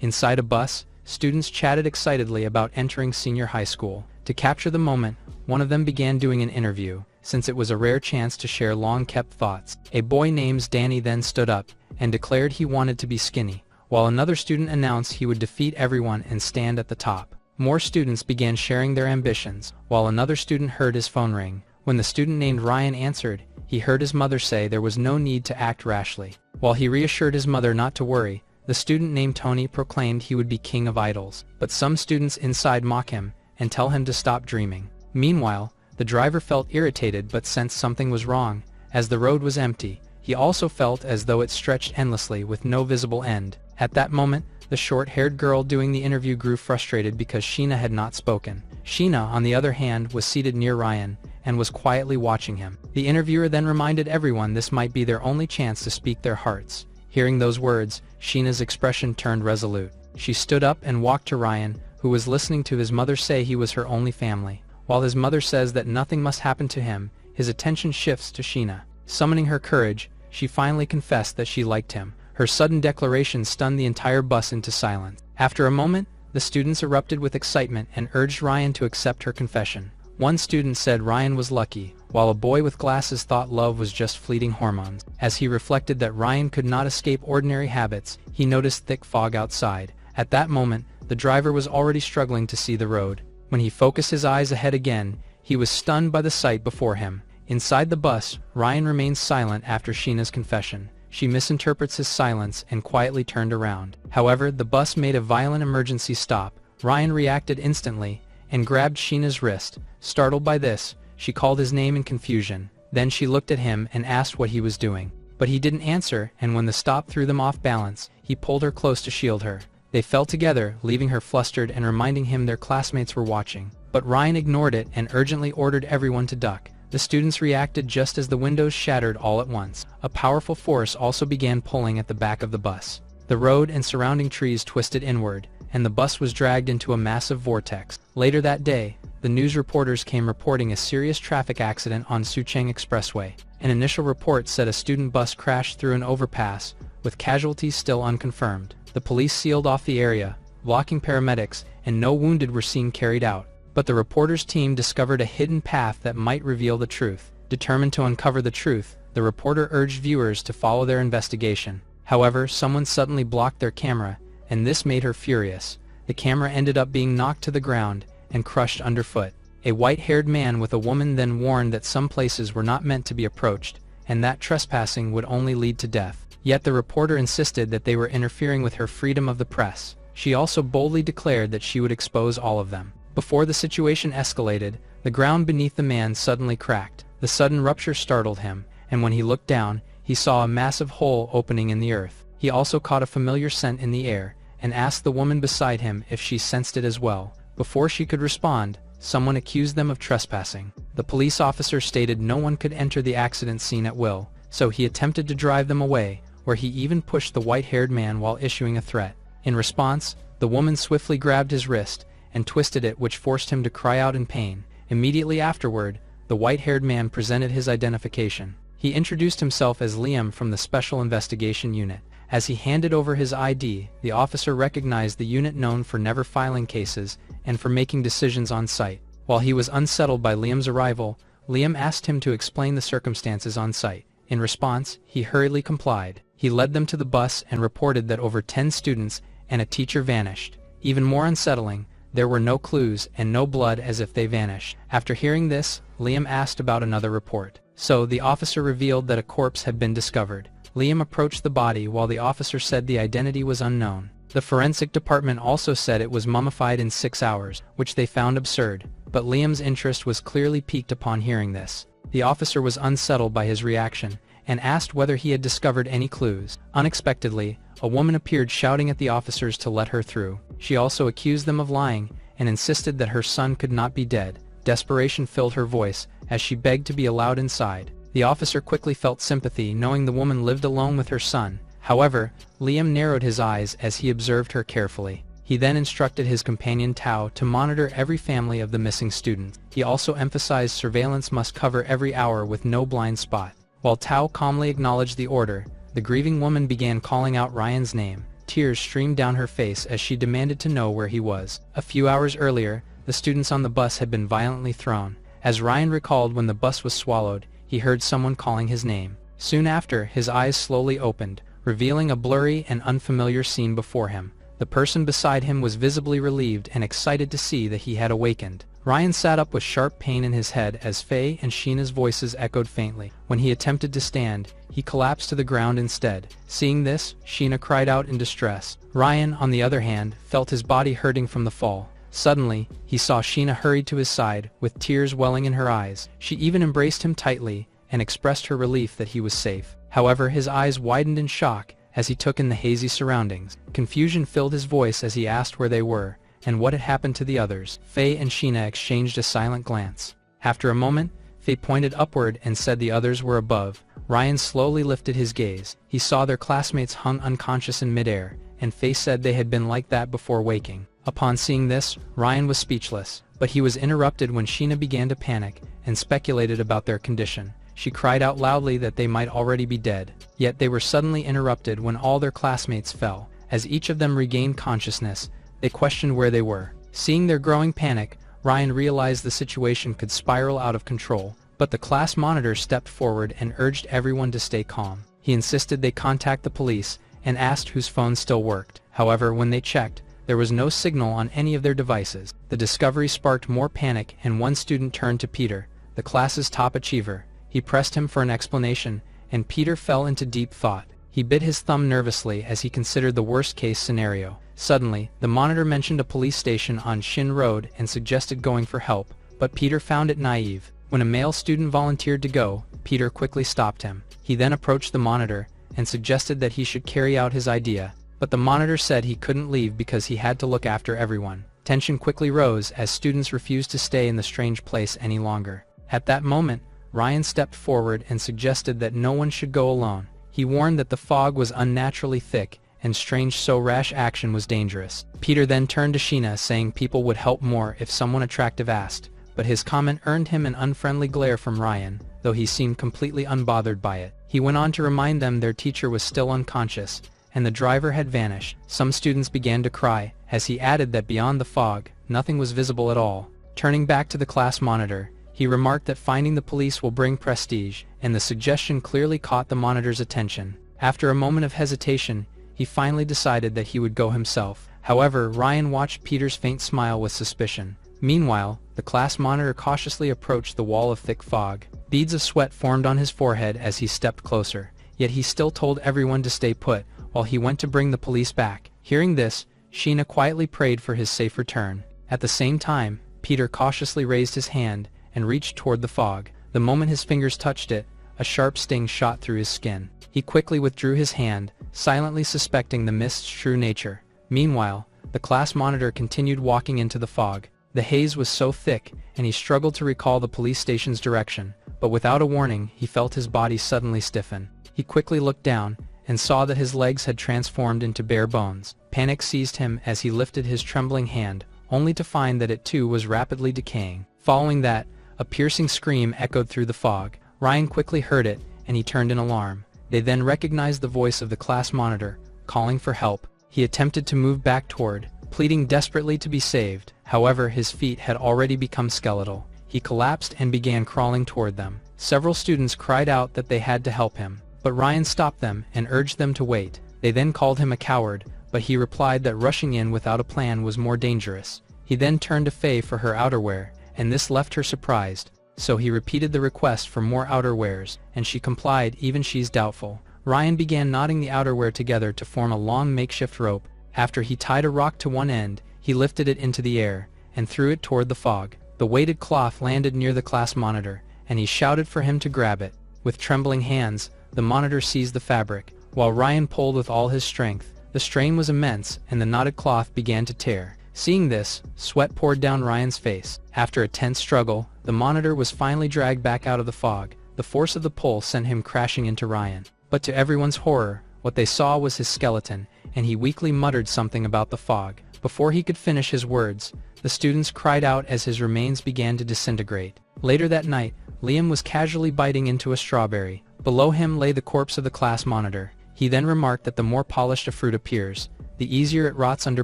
Inside a bus, students chatted excitedly about entering senior high school. To capture the moment, one of them began doing an interview, since it was a rare chance to share long-kept thoughts. A boy named Danny then stood up and declared he wanted to be skinny, while another student announced he would defeat everyone and stand at the top. More students began sharing their ambitions, while another student heard his phone ring. When the student named Ryan answered, he heard his mother say there was no need to act rashly. While he reassured his mother not to worry, the student named Tony proclaimed he would be king of idols. But some students inside mock him and tell him to stop dreaming. Meanwhile, the driver felt irritated but sensed something was wrong. As the road was empty, he also felt as though it stretched endlessly with no visible end. At that moment, the short-haired girl doing the interview grew frustrated because Sheena had not spoken. Sheena, on the other hand, was seated near Ryan and was quietly watching him. The interviewer then reminded everyone this might be their only chance to speak their hearts. Hearing those words, Sheena's expression turned resolute. She stood up and walked to Ryan, who was listening to his mother say he was her only family. While his mother says that nothing must happen to him, his attention shifts to Sheena. Summoning her courage, she finally confessed that she liked him. Her sudden declaration stunned the entire bus into silence. After a moment, the students erupted with excitement and urged Ryan to accept her confession. One student said Ryan was lucky, while a boy with glasses thought love was just fleeting hormones. As he reflected that Ryan could not escape ordinary habits, he noticed thick fog outside. At that moment, the driver was already struggling to see the road. When he focused his eyes ahead again, he was stunned by the sight before him. Inside the bus, Ryan remains silent after Sheena's confession. She misinterprets his silence and quietly turned around. However, the bus made a violent emergency stop. Ryan reacted instantly and grabbed Sheena's wrist. Startled by this, she called his name in confusion. Then she looked at him and asked what he was doing. But he didn't answer, and when the stop threw them off balance, he pulled her close to shield her. They fell together, leaving her flustered and reminding him their classmates were watching. But Ryan ignored it and urgently ordered everyone to duck. The students reacted just as the windows shattered all at once. A powerful force also began pulling at the back of the bus. The road and surrounding trees twisted inward, and the bus was dragged into a massive vortex. Later that day, the news reporters came reporting a serious traffic accident on Sucheng Expressway. An initial report said a student bus crashed through an overpass, with casualties still unconfirmed. The police sealed off the area, blocking paramedics, and no wounded were seen carried out. But the reporters' team discovered a hidden path that might reveal the truth. Determined to uncover the truth, the reporter urged viewers to follow their investigation. However, someone suddenly blocked their camera, and this made her furious. The camera ended up being knocked to the ground and crushed underfoot. A white-haired man with a woman then warned that some places were not meant to be approached, and that trespassing would only lead to death. Yet the reporter insisted that they were interfering with her freedom of the press. She also boldly declared that she would expose all of them. Before the situation escalated, the ground beneath the man suddenly cracked. The sudden rupture startled him, and when he looked down, he saw a massive hole opening in the earth. He also caught a familiar scent in the air, and asked the woman beside him if she sensed it as well. Before she could respond, someone accused them of trespassing. The police officer stated no one could enter the accident scene at will, so he attempted to drive them away, where he even pushed the white-haired man while issuing a threat. In response, the woman swiftly grabbed his wrist and twisted it, which forced him to cry out in pain. Immediately afterward, the white-haired man presented his identification. He introduced himself as Liam from the Special Investigation Unit. As he handed over his ID, the officer recognized the unit known for never filing cases and for making decisions on site. While he was unsettled by Liam's arrival, Liam asked him to explain the circumstances on site. In response, he hurriedly complied. He led them to the bus and reported that over 10 students and a teacher vanished. Even more unsettling, there were no clues and no blood, as if they vanished. After hearing this, Liam asked about another report. So the officer revealed that a corpse had been discovered. Liam approached the body while the officer said the identity was unknown. The forensic department also said it was mummified in 6 hours, which they found absurd, but Liam's interest was clearly piqued upon hearing this. The officer was unsettled by his reaction and asked whether he had discovered any clues. Unexpectedly, a woman appeared shouting at the officers to let her through. She also accused them of lying and insisted that her son could not be dead. Desperation filled her voice as she begged to be allowed inside. The officer quickly felt sympathy, knowing the woman lived alone with her son. However, Liam narrowed his eyes as he observed her carefully. He then instructed his companion Tao to monitor every family of the missing students. He also emphasized surveillance must cover every hour with no blind spot. While Tao calmly acknowledged the order, the grieving woman began calling out Ryan's name. tears streamed down her face as she demanded to know where he was. A few hours earlier, the students on the bus had been violently thrown. As Ryan recalled, when the bus was swallowed, he heard someone calling his name. Soon after, his eyes slowly opened, revealing a blurry and unfamiliar scene before him. The person beside him was visibly relieved and excited to see that he had awakened. Ryan sat up with sharp pain in his head as Faye and Sheena's voices echoed faintly. When he attempted to stand, he collapsed to the ground instead. Seeing this, Sheena cried out in distress. Ryan, on the other hand, felt his body hurting from the fall. Suddenly, he saw Sheena hurry to his side, with tears welling in her eyes. She even embraced him tightly and expressed her relief that he was safe. However, his eyes widened in shock as he took in the hazy surroundings. Confusion filled his voice as he asked where they were and what had happened to the others. Faye and Sheena exchanged a silent glance. After a moment, Faye pointed upward and said the others were above. Ryan slowly lifted his gaze. He saw their classmates hung unconscious in midair, and Faye said they had been like that before waking. Upon seeing this, Ryan was speechless, but he was interrupted when Sheena began to panic and speculated about their condition. She cried out loudly that they might already be dead. Yet they were suddenly interrupted when all their classmates fell. As each of them regained consciousness, they questioned where they were. Seeing their growing panic, Ryan realized the situation could spiral out of control, but the class monitor stepped forward and urged everyone to stay calm. He insisted they contact the police and asked whose phones still worked. However, when they checked, there was no signal on any of their devices. The discovery sparked more panic, and one student turned to Peter, the class's top achiever. He pressed him for an explanation, and Peter fell into deep thought. He bit his thumb nervously as he considered the worst-case scenario. Suddenly, the monitor mentioned a police station on Shin Road and suggested going for help, but Peter found it naive. When a male student volunteered to go, Peter quickly stopped him. He then approached the monitor and suggested that he should carry out his idea, but the monitor said he couldn't leave because he had to look after everyone. Tension quickly rose as students refused to stay in the strange place any longer. At that moment, Ryan stepped forward and suggested that no one should go alone. He warned that the fog was unnaturally thick and strange, so rash action was dangerous. Peter then turned to Sheena, saying people would help more if someone attractive asked, but his comment earned him an unfriendly glare from Ryan, though he seemed completely unbothered by it. He went on to remind them their teacher was still unconscious, and the driver had vanished. Some students began to cry, as he added that beyond the fog, nothing was visible at all. Turning back to the class monitor, he remarked that finding the police will bring prestige, and the suggestion clearly caught the monitor's attention. After a moment of hesitation, he finally decided that he would go himself. However, Ryan watched Peter's faint smile with suspicion. Meanwhile, the class monitor cautiously approached the wall of thick fog. Beads of sweat formed on his forehead as he stepped closer, yet he still told everyone to stay put, while he went to bring the police back. Hearing this, Sheena quietly prayed for his safe return. At the same time, Peter cautiously raised his hand and reached toward the fog. The moment his fingers touched it, a sharp sting shot through his skin. He quickly withdrew his hand, silently suspecting the mist's true nature. Meanwhile, the class monitor continued walking into the fog. The haze was so thick, and he struggled to recall the police station's direction, but without a warning, he felt his body suddenly stiffen. He quickly looked down, and saw that his legs had transformed into bare bones. Panic seized him as he lifted his trembling hand, only to find that it too was rapidly decaying. Following that, a piercing scream echoed through the fog. Ryan quickly heard it, and he turned in alarm. They then recognized the voice of the class monitor, calling for help. He attempted to move back toward, pleading desperately to be saved. However, his feet had already become skeletal. He collapsed and began crawling toward them. Several students cried out that they had to help him, but Ryan stopped them and urged them to wait. They then called him a coward, but he replied that rushing in without a plan was more dangerous. He then turned to Faye for her outerwear, and this left her surprised. So he repeated the request for more outerwears, and she complied, even she's doubtful. Ryan began knotting the outerwear together to form a long makeshift rope. After he tied a rock to one end, he lifted it into the air and threw it toward the fog. The weighted cloth landed near the class monitor, and he shouted for him to grab it. With trembling hands, the monitor seized the fabric, while Ryan pulled with all his strength. The strain was immense, and the knotted cloth began to tear. Seeing this, sweat poured down Ryan's face. After a tense struggle, the monitor was finally dragged back out of the fog. The force of the pull sent him crashing into Ryan. But to everyone's horror, what they saw was his skeleton, and he weakly muttered something about the fog. Before he could finish his words, the students cried out as his remains began to disintegrate. Later that night, Liam was casually biting into a strawberry. Below him lay the corpse of the class monitor. He then remarked that the more polished a fruit appears, the easier it rots under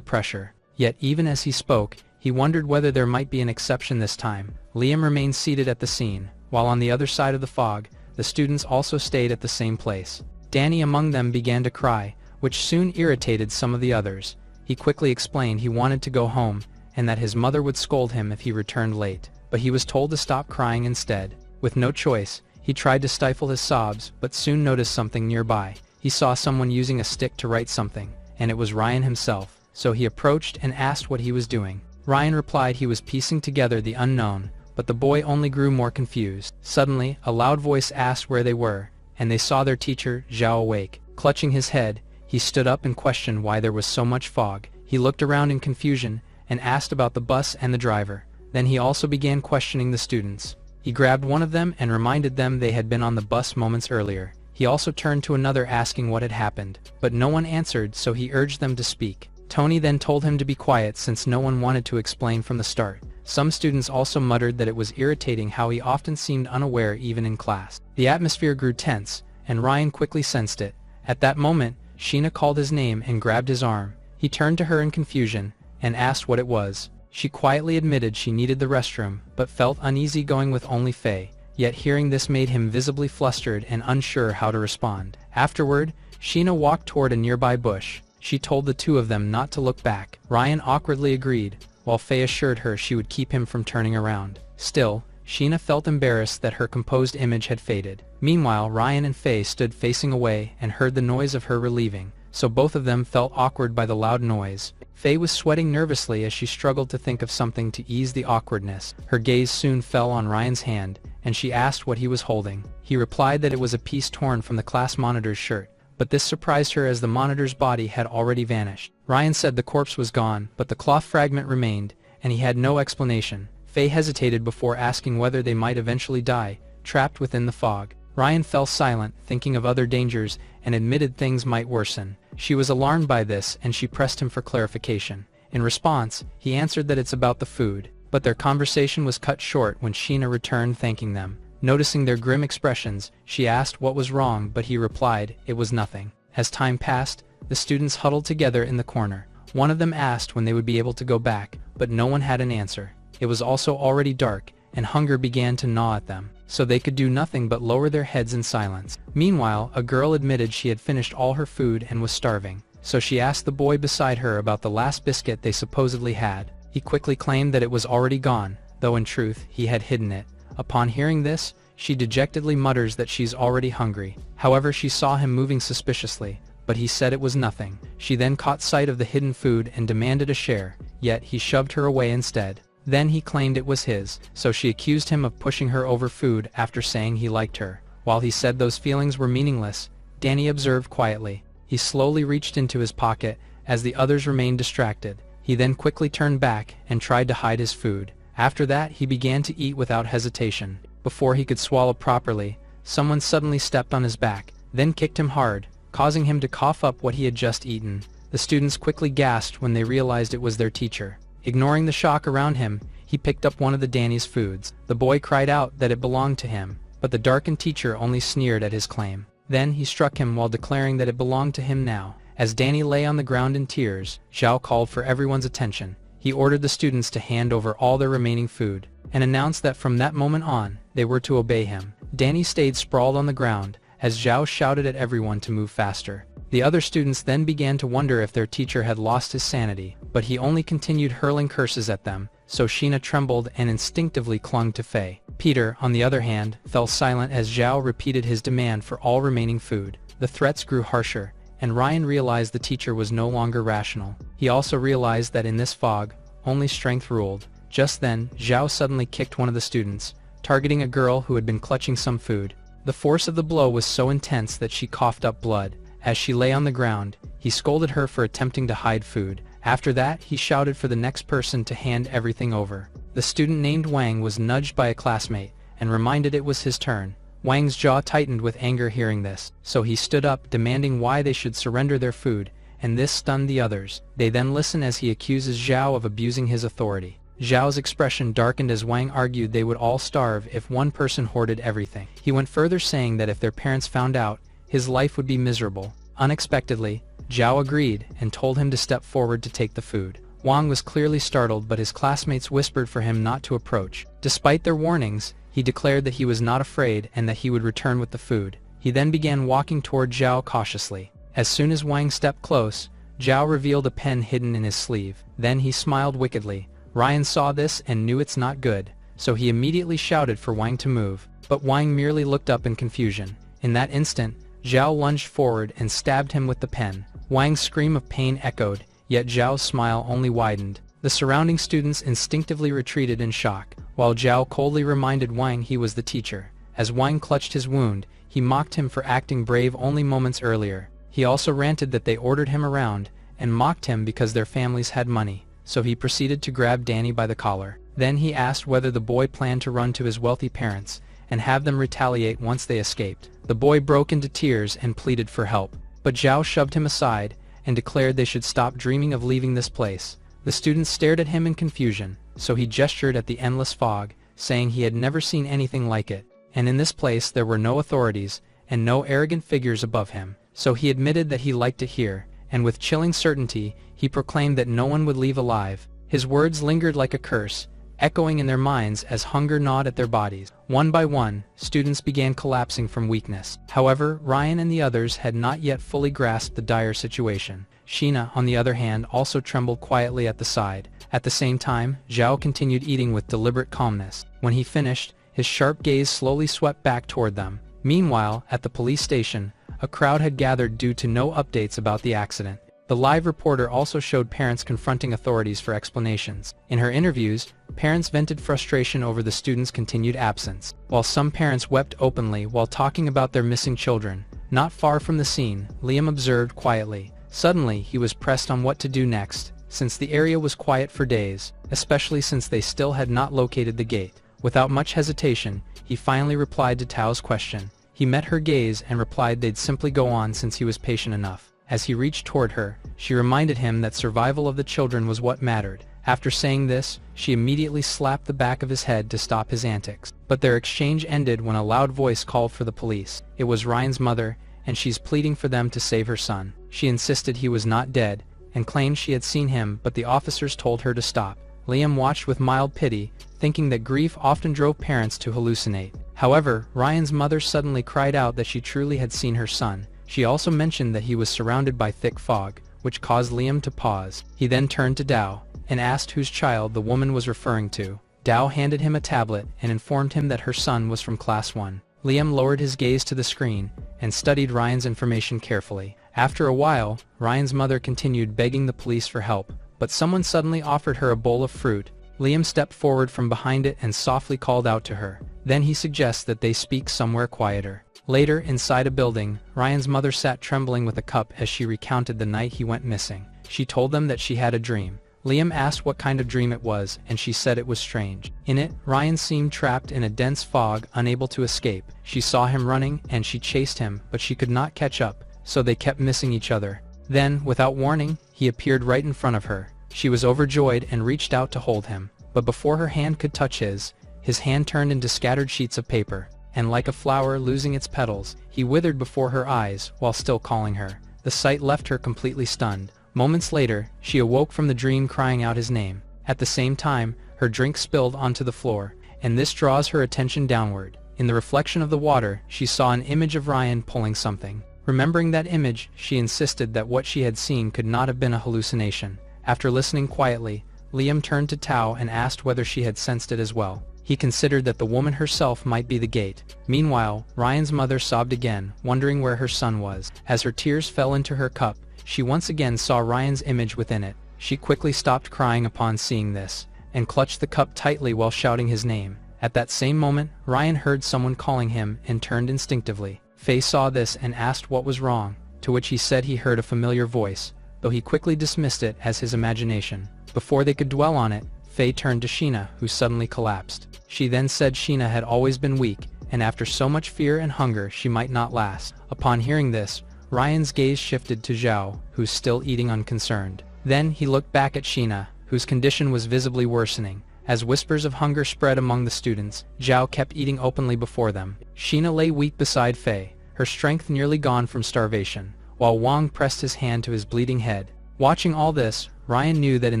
pressure. Yet even as he spoke, he wondered whether there might be an exception this time. Liam remained seated at the scene, while on the other side of the fog, the students also stayed at the same place. Danny among them began to cry, which soon irritated some of the others. He quickly explained he wanted to go home, and that his mother would scold him if he returned late, but he was told to stop crying instead. With no choice, he tried to stifle his sobs, but soon noticed something nearby. He saw someone using a stick to write something, and it was Ryan himself, so he approached and asked what he was doing. Ryan replied he was piecing together the unknown, but the boy only grew more confused. Suddenly, a loud voice asked where they were, and they saw their teacher, Zhao, awake. Clutching his head, he stood up and questioned why there was so much fog. He looked around in confusion, and asked about the bus and the driver. Then he also began questioning the students. He grabbed one of them and reminded them they had been on the bus moments earlier. He also turned to another asking what had happened, but no one answered, so he urged them to speak. Tony then told him to be quiet since no one wanted to explain from the start. Some students also muttered that it was irritating how he often seemed unaware even in class. The atmosphere grew tense, and Ryan quickly sensed it. At that moment, Sheena called his name and grabbed his arm. He turned to her in confusion, and asked what it was. She quietly admitted she needed the restroom, but felt uneasy going with only Faye. Yet hearing this made him visibly flustered and unsure how to respond. Afterward, Sheena walked toward a nearby bush. She told the two of them not to look back. Ryan awkwardly agreed, while Faye assured her she would keep him from turning around. Still, Sheena felt embarrassed that her composed image had faded. Meanwhile, Ryan and Faye stood facing away and heard the noise of her relieving, so both of them felt awkward by the loud noise. Faye was sweating nervously as she struggled to think of something to ease the awkwardness. Her gaze soon fell on Ryan's hand, and she asked what he was holding. He replied that it was a piece torn from the class monitor's shirt, but this surprised her as the monitor's body had already vanished. Ryan said the corpse was gone, but the cloth fragment remained, and he had no explanation. Faye hesitated before asking whether they might eventually die, trapped within the fog. Ryan fell silent, thinking of other dangers, and admitted things might worsen. She was alarmed by this, and she pressed him for clarification. In response, he answered that it's about the food, but their conversation was cut short when Sheena returned thanking them. Noticing their grim expressions, she asked what was wrong, but he replied it was nothing. As time passed, the students huddled together in the corner. One of them asked when they would be able to go back, but no one had an answer. It was also already dark, and hunger began to gnaw at them, so they could do nothing but lower their heads in silence. Meanwhile, a girl admitted she had finished all her food and was starving, so she asked the boy beside her about the last biscuit they supposedly had. He quickly claimed that it was already gone, though in truth, he had hidden it. Upon hearing this, she dejectedly mutters that she's already hungry. However, she saw him moving suspiciously, but he said it was nothing. She then caught sight of the hidden food and demanded a share, yet he shoved her away instead. Then he claimed it was his, so she accused him of pushing her over food after saying he liked her. While he said those feelings were meaningless, Danny observed quietly. He slowly reached into his pocket, as the others remained distracted. He then quickly turned back and tried to hide his food. After that, he began to eat without hesitation. Before he could swallow properly, someone suddenly stepped on his back, then kicked him hard, causing him to cough up what he had just eaten. The students quickly gasped when they realized it was their teacher. Ignoring the shock around him, he picked up one of the Danny's foods. The boy cried out that it belonged to him, but the darkened teacher only sneered at his claim. Then he struck him while declaring that it belonged to him now. As Danny lay on the ground in tears, Zhao called for everyone's attention. He ordered the students to hand over all their remaining food, and announced that from that moment on, they were to obey him. Danny stayed sprawled on the ground, as Zhao shouted at everyone to move faster. The other students then began to wonder if their teacher had lost his sanity, but he only continued hurling curses at them, so Sheena trembled and instinctively clung to Faye. Peter, on the other hand, fell silent as Zhao repeated his demand for all remaining food. The threats grew harsher, and Ryan realized the teacher was no longer rational. He also realized that in this fog, only strength ruled. Just then, Zhao suddenly kicked one of the students, targeting a girl who had been clutching some food. The force of the blow was so intense that she coughed up blood. As she lay on the ground, he scolded her for attempting to hide food. After that, he shouted for the next person to hand everything over. The student named Wang was nudged by a classmate, and reminded it was his turn. Wang's jaw tightened with anger hearing this, so he stood up demanding why they should surrender their food, and this stunned the others. They then listen as he accuses Zhao of abusing his authority. Zhao's expression darkened as Wang argued they would all starve if one person hoarded everything. He went further saying that if their parents found out, his life would be miserable. Unexpectedly, Zhao agreed and told him to step forward to take the food. Wang was clearly startled, but his classmates whispered for him not to approach. Despite their warnings, he declared that he was not afraid and that he would return with the food. He then began walking toward Zhao cautiously. As soon as Wang stepped close, Zhao revealed a pen hidden in his sleeve. Then he smiled wickedly. Ryan saw this and knew it's not good, so he immediately shouted for Wang to move. But Wang merely looked up in confusion. In that instant, Zhao lunged forward and stabbed him with the pen. Wang's scream of pain echoed, yet Zhao's smile only widened. The surrounding students instinctively retreated in shock, while Zhao coldly reminded Wang he was the teacher. As Wang clutched his wound, he mocked him for acting brave only moments earlier. He also ranted that they ordered him around, and mocked him because their families had money, so he proceeded to grab Danny by the collar. Then he asked whether the boy planned to run to his wealthy parents, and have them retaliate once they escaped. The boy broke into tears and pleaded for help, but Zhao shoved him aside, and declared they should stop dreaming of leaving this place. The students stared at him in confusion, so he gestured at the endless fog, saying he had never seen anything like it, and in this place there were no authorities, and no arrogant figures above him. So he admitted that he liked it here, and with chilling certainty, he proclaimed that no one would leave alive. His words lingered like a curse, echoing in their minds as hunger gnawed at their bodies. One by one, students began collapsing from weakness. However, Ryan and the others had not yet fully grasped the dire situation. Sheena, on the other hand, also trembled quietly at the side. At the same time, Zhao continued eating with deliberate calmness. When he finished, his sharp gaze slowly swept back toward them. Meanwhile, at the police station, a crowd had gathered due to no updates about the accident. The live reporter also showed parents confronting authorities for explanations. In her interviews, parents vented frustration over the students' continued absence, while some parents wept openly while talking about their missing children. Not far from the scene, Liam observed quietly. Suddenly, he was pressed on what to do next, since the area was quiet for days, especially since they still had not located the gate. Without much hesitation, he finally replied to Tao's question. He met her gaze and replied they'd simply go on since he was patient enough. As he reached toward her, she reminded him that survival of the children was what mattered. After saying this, she immediately slapped the back of his head to stop his antics. But their exchange ended when a loud voice called for the police. It was Ryan's mother, and she's pleading for them to save her son. She insisted he was not dead, and claimed she had seen him, but the officers told her to stop. Liam watched with mild pity, thinking that grief often drove parents to hallucinate. However, Ryan's mother suddenly cried out that she truly had seen her son. She also mentioned that he was surrounded by thick fog, which caused Liam to pause. He then turned to Dao, and asked whose child the woman was referring to. Dao handed him a tablet and informed him that her son was from Class 1. Liam lowered his gaze to the screen, and studied Ryan's information carefully. After a while, Ryan's mother continued begging the police for help, but someone suddenly offered her a bowl of fruit. Liam stepped forward from behind it and softly called out to her. Then he suggests that they speak somewhere quieter. Later, inside a building, Ryan's mother sat trembling with a cup as she recounted the night he went missing. She told them that she had a dream. Liam asked what kind of dream it was, and she said it was strange. In it, Ryan seemed trapped in a dense fog, unable to escape. She saw him running, and she chased him, but she could not catch up, so they kept missing each other. Then, without warning, he appeared right in front of her. She was overjoyed and reached out to hold him, but before her hand could touch his hand turned into scattered sheets of paper, and like a flower losing its petals, he withered before her eyes while still calling her. The sight left her completely stunned. Moments later, she awoke from the dream crying out his name. At the same time, her drink spilled onto the floor, and this draws her attention downward. In the reflection of the water, she saw an image of Ryan pulling something. Remembering that image, she insisted that what she had seen could not have been a hallucination. After listening quietly, Liam turned to Tao and asked whether she had sensed it as well. He considered that the woman herself might be the gate. Meanwhile, Ryan's mother sobbed again, wondering where her son was. As her tears fell into her cup, she once again saw Ryan's image within it. She quickly stopped crying upon seeing this, and clutched the cup tightly while shouting his name. At that same moment, Ryan heard someone calling him and turned instinctively. Faye saw this and asked what was wrong, to which he said he heard a familiar voice, though he quickly dismissed it as his imagination. Before they could dwell on it, Faye turned to Sheena, who suddenly collapsed. She then said Sheena had always been weak, and after so much fear and hunger she might not last. Upon hearing this, Ryan's gaze shifted to Zhao, who's still eating unconcerned. Then he looked back at Sheena, whose condition was visibly worsening. As whispers of hunger spread among the students, Zhao kept eating openly before them. Sheena lay weak beside Faye, her strength nearly gone from starvation, while Wang pressed his hand to his bleeding head. Watching all this, Ryan knew that in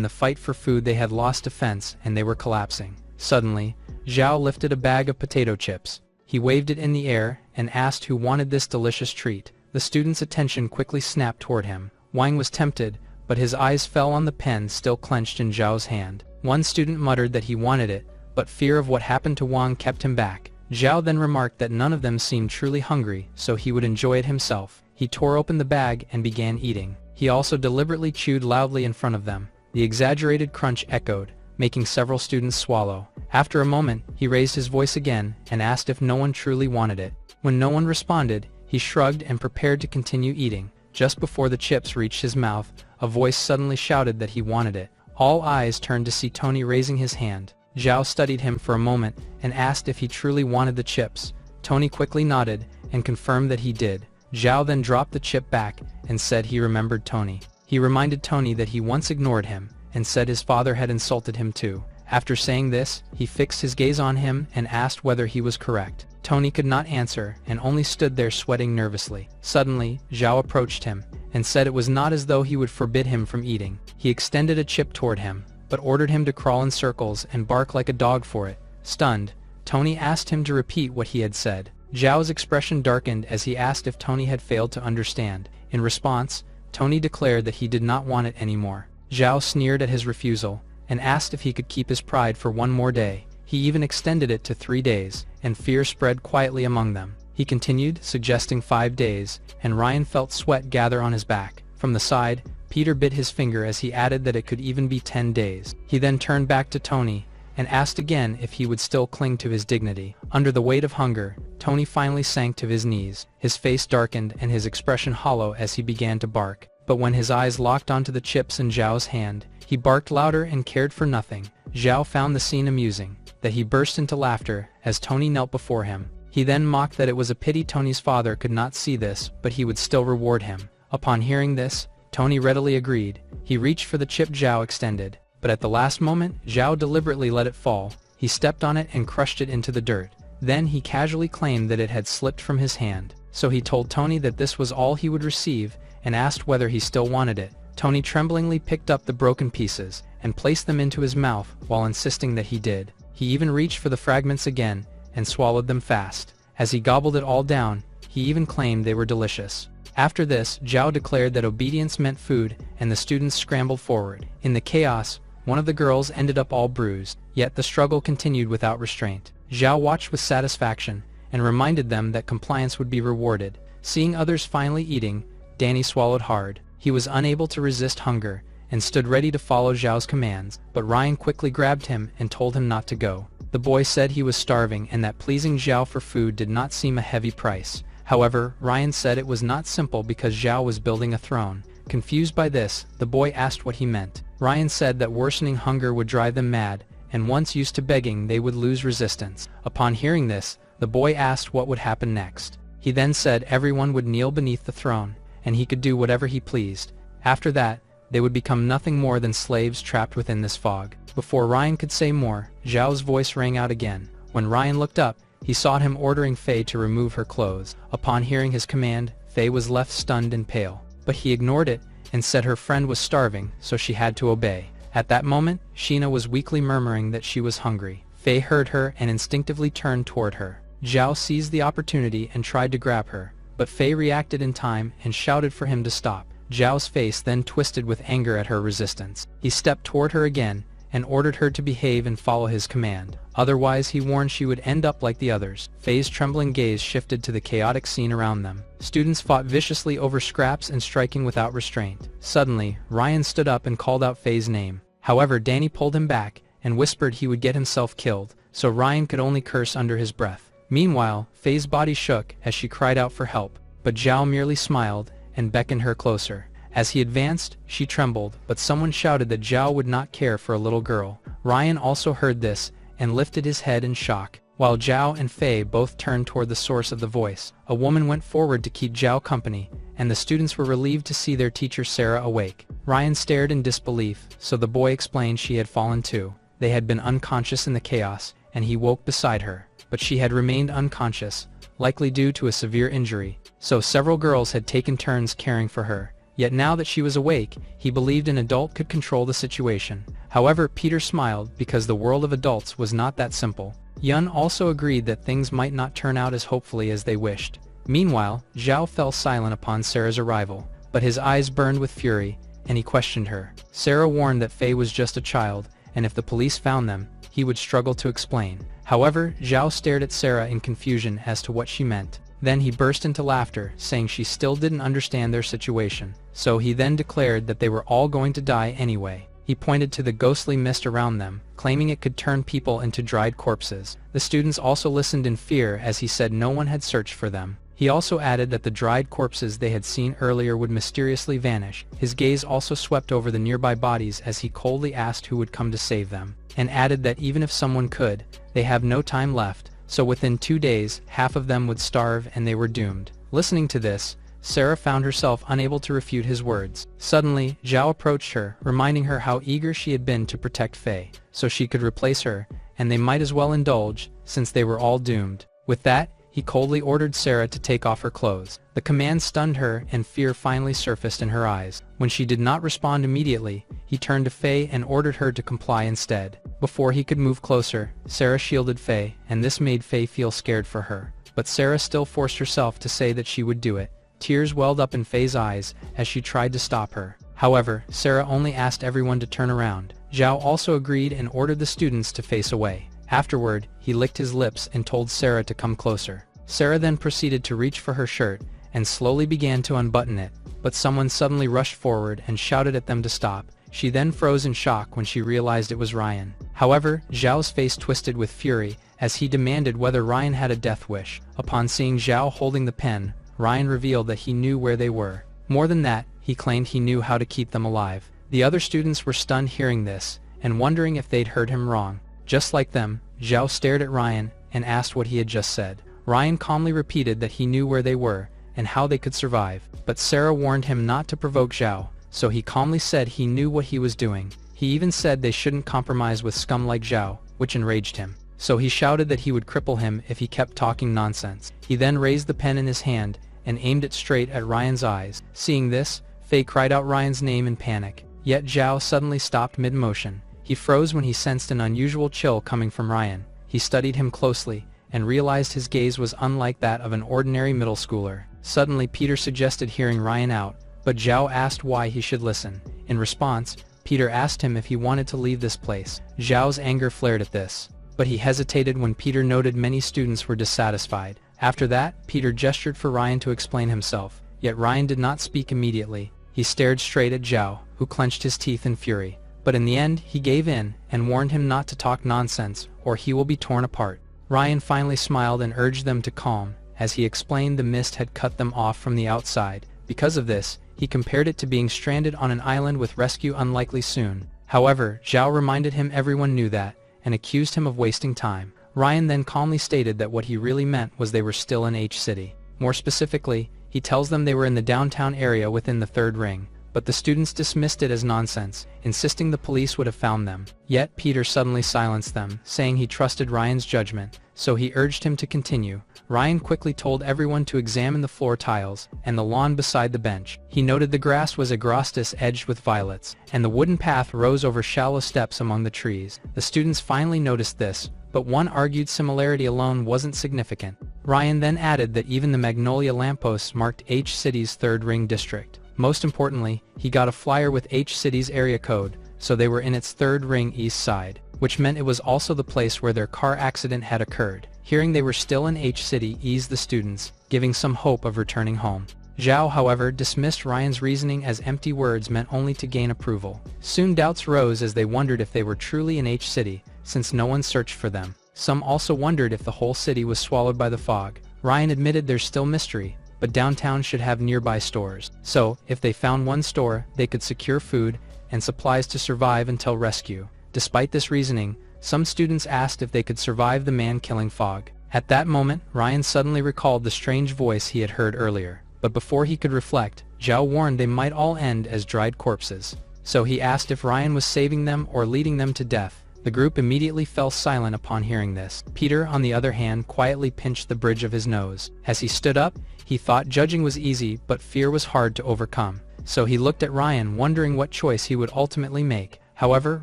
the fight for food they had lost defense and they were collapsing. Suddenly, Zhao lifted a bag of potato chips. He waved it in the air and asked who wanted this delicious treat. The student's attention quickly snapped toward him. Wang was tempted, but his eyes fell on the pen still clenched in Zhao's hand. One student muttered that he wanted it, but fear of what happened to Wang kept him back. Zhao then remarked that none of them seemed truly hungry, so he would enjoy it himself. He tore open the bag and began eating. He also deliberately chewed loudly in front of them. The exaggerated crunch echoed, making several students swallow. After a moment, he raised his voice again and asked if no one truly wanted it. When no one responded, he shrugged and prepared to continue eating. Just before the chips reached his mouth, a voice suddenly shouted that he wanted it. All eyes turned to see Tony raising his hand. Zhao studied him for a moment and asked if he truly wanted the chips. Tony quickly nodded and confirmed that he did. Zhao then dropped the chip back and said he remembered Tony. He reminded Tony that he once ignored him and said his father had insulted him too. After saying this, he fixed his gaze on him and asked whether he was correct. Tony could not answer and only stood there sweating nervously. Suddenly, Zhao approached him and said it was not as though he would forbid him from eating. He extended a chip toward him, but ordered him to crawl in circles and bark like a dog for it. Stunned, Tony asked him to repeat what he had said. Zhao's expression darkened as he asked if Tony had failed to understand. In response, Tony declared that he did not want it anymore. Zhao sneered at his refusal and asked if he could keep his pride for one more day. He even extended it to 3 days, and fear spread quietly among them. He continued, suggesting 5 days, and Ryan felt sweat gather on his back. From the side, Peter bit his finger as he added that it could even be 10 days. He then turned back to Tony and asked again if he would still cling to his dignity. Under the weight of hunger, Tony finally sank to his knees. His face darkened and his expression hollow as he began to bark. But when his eyes locked onto the chips in Zhao's hand, he barked louder and cared for nothing. Zhao found the scene amusing, that he burst into laughter as Tony knelt before him. He then mocked that it was a pity Tony's father could not see this, but he would still reward him. Upon hearing this, Tony readily agreed. He reached for the chip Zhao extended, but at the last moment, Zhao deliberately let it fall. He stepped on it and crushed it into the dirt. Then he casually claimed that it had slipped from his hand. So he told Tony that this was all he would receive and asked whether he still wanted it. Tony tremblingly picked up the broken pieces and placed them into his mouth while insisting that he did. He even reached for the fragments again and swallowed them fast. As he gobbled it all down, he even claimed they were delicious. After this, Zhao declared that obedience meant food, and the students scrambled forward. In the chaos, one of the girls ended up all bruised, yet the struggle continued without restraint. Zhao watched with satisfaction and reminded them that compliance would be rewarded. Seeing others finally eating, Danny swallowed hard. He was unable to resist hunger and stood ready to follow Zhao's commands, but Ryan quickly grabbed him and told him not to go. The boy said he was starving and that pleasing Zhao for food did not seem a heavy price. However, Ryan said it was not simple because Zhao was building a throne. Confused by this, the boy asked what he meant. Ryan said that worsening hunger would drive them mad, and once used to begging they would lose resistance. Upon hearing this, the boy asked what would happen next. He then said everyone would kneel beneath the throne, and he could do whatever he pleased. After that, they would become nothing more than slaves trapped within this fog. Before Ryan could say more, Zhao's voice rang out again. When Ryan looked up, he saw him ordering Faye to remove her clothes. Upon hearing his command, Faye was left stunned and pale. But he ignored it and said her friend was starving, so she had to obey. At that moment, Sheena was weakly murmuring that she was hungry. Faye heard her and instinctively turned toward her. Zhao seized the opportunity and tried to grab her, but Faye reacted in time and shouted for him to stop. Zhao's face then twisted with anger at her resistance. He stepped toward her again and ordered her to behave and follow his command. Otherwise, he warned she would end up like the others. Faye's trembling gaze shifted to the chaotic scene around them. Students fought viciously over scraps and striking without restraint. Suddenly, Ryan stood up and called out Faye's name. However, Danny pulled him back and whispered he would get himself killed, so Ryan could only curse under his breath. Meanwhile, Faye's body shook as she cried out for help, but Zhao merely smiled and beckoned her closer. As he advanced, she trembled, but someone shouted that Zhao would not care for a little girl. Ryan also heard this and lifted his head in shock. While Zhao and Faye both turned toward the source of the voice, a woman went forward to keep Zhao company, and the students were relieved to see their teacher Sarah awake. Ryan stared in disbelief, so the boy explained she had fallen too. They had been unconscious in the chaos, and he woke beside her, but she had remained unconscious, likely due to a severe injury, so several girls had taken turns caring for her. Yet now that she was awake, he believed an adult could control the situation. However, Peter smiled because the world of adults was not that simple. Yun also agreed that things might not turn out as hopefully as they wished. Meanwhile, Zhao fell silent upon Sarah's arrival, but his eyes burned with fury, and he questioned her. Sarah warned that Faye was just a child, and if the police found them, he would struggle to explain. However, Zhao stared at Sarah in confusion as to what she meant. Then he burst into laughter, saying she still didn't understand their situation. So he then declared that they were all going to die anyway. He pointed to the ghostly mist around them, claiming it could turn people into dried corpses. The students also listened in fear as he said no one had searched for them. He also added that the dried corpses they had seen earlier would mysteriously vanish. His gaze also swept over the nearby bodies as he coldly asked who would come to save them, and added that even if someone could, they have no time left, so within 2 days, half of them would starve and they were doomed. Listening to this, Sarah found herself unable to refute his words. Suddenly, Zhao approached her, reminding her how eager she had been to protect Faye, so she could replace her, and they might as well indulge, since they were all doomed. With that, he coldly ordered Sarah to take off her clothes. The command stunned her, and fear finally surfaced in her eyes. When she did not respond immediately, he turned to Faye and ordered her to comply instead. Before he could move closer, Sarah shielded Faye, and this made Faye feel scared for her. But Sarah still forced herself to say that she would do it. Tears welled up in Faye's eyes as she tried to stop her. However, Sarah only asked everyone to turn around. Zhao also agreed and ordered the students to face away. Afterward, he licked his lips and told Sarah to come closer. Sarah then proceeded to reach for her shirt, and slowly began to unbutton it, but someone suddenly rushed forward and shouted at them to stop. She then froze in shock when she realized it was Ryan. However, Zhao's face twisted with fury as he demanded whether Ryan had a death wish. Upon seeing Zhao holding the pen, Ryan revealed that he knew where they were. More than that, he claimed he knew how to keep them alive. The other students were stunned hearing this, and wondering if they'd heard him wrong. Just like them, Zhao stared at Ryan and asked what he had just said. Ryan calmly repeated that he knew where they were and how they could survive, but Sarah warned him not to provoke Zhao, so he calmly said he knew what he was doing. He even said they shouldn't compromise with scum like Zhao, which enraged him. So he shouted that he would cripple him if he kept talking nonsense. He then raised the pen in his hand and aimed it straight at Ryan's eyes. Seeing this, Faye cried out Ryan's name in panic. Yet Zhao suddenly stopped mid-motion. He froze when he sensed an unusual chill coming from Ryan. He studied him closely and realized his gaze was unlike that of an ordinary middle schooler. Suddenly Peter suggested hearing Ryan out, but Zhao asked why he should listen. In response, Peter asked him if he wanted to leave this place. Zhao's anger flared at this, but he hesitated when Peter noted many students were dissatisfied. After that, Peter gestured for Ryan to explain himself, yet Ryan did not speak immediately. He stared straight at Zhao, who clenched his teeth in fury. But in the end, he gave in, and warned him not to talk nonsense, or he will be torn apart. Ryan finally smiled and urged them to calm, as he explained the mist had cut them off from the outside. Because of this, he compared it to being stranded on an island with rescue unlikely soon. However, Zhao reminded him everyone knew that, and accused him of wasting time. Ryan then calmly stated that what he really meant was they were still in H City. More specifically, he tells them they were in the downtown area within the third ring, but the students dismissed it as nonsense, insisting the police would have found them. Yet Peter suddenly silenced them, saying he trusted Ryan's judgment, so he urged him to continue. Ryan quickly told everyone to examine the floor tiles and the lawn beside the bench. He noted the grass was agrostis edged with violets, and the wooden path rose over shallow steps among the trees. The students finally noticed this, but one argued similarity alone wasn't significant. Ryan then added that even the magnolia lampposts marked H City's third ring district. Most importantly, he got a flyer with H City's area code, so they were in its third ring east side, which meant it was also the place where their car accident had occurred. Hearing they were still in H City eased the students, giving some hope of returning home. Zhao, however, dismissed Ryan's reasoning as empty words meant only to gain approval. Soon doubts rose as they wondered if they were truly in H City, since no one searched for them. Some also wondered if the whole city was swallowed by the fog. Ryan admitted there's still mystery, but downtown should have nearby stores. So, if they found one store, they could secure food and supplies to survive until rescue. Despite this reasoning, some students asked if they could survive the man-killing fog. At that moment, Ryan suddenly recalled the strange voice he had heard earlier. But before he could reflect, Zhao warned they might all end as dried corpses. So he asked if Ryan was saving them or leading them to death. The group immediately fell silent upon hearing this. Peter, on the other hand, quietly pinched the bridge of his nose. As he stood up, he thought judging was easy, but fear was hard to overcome. So he looked at Ryan, wondering what choice he would ultimately make. However,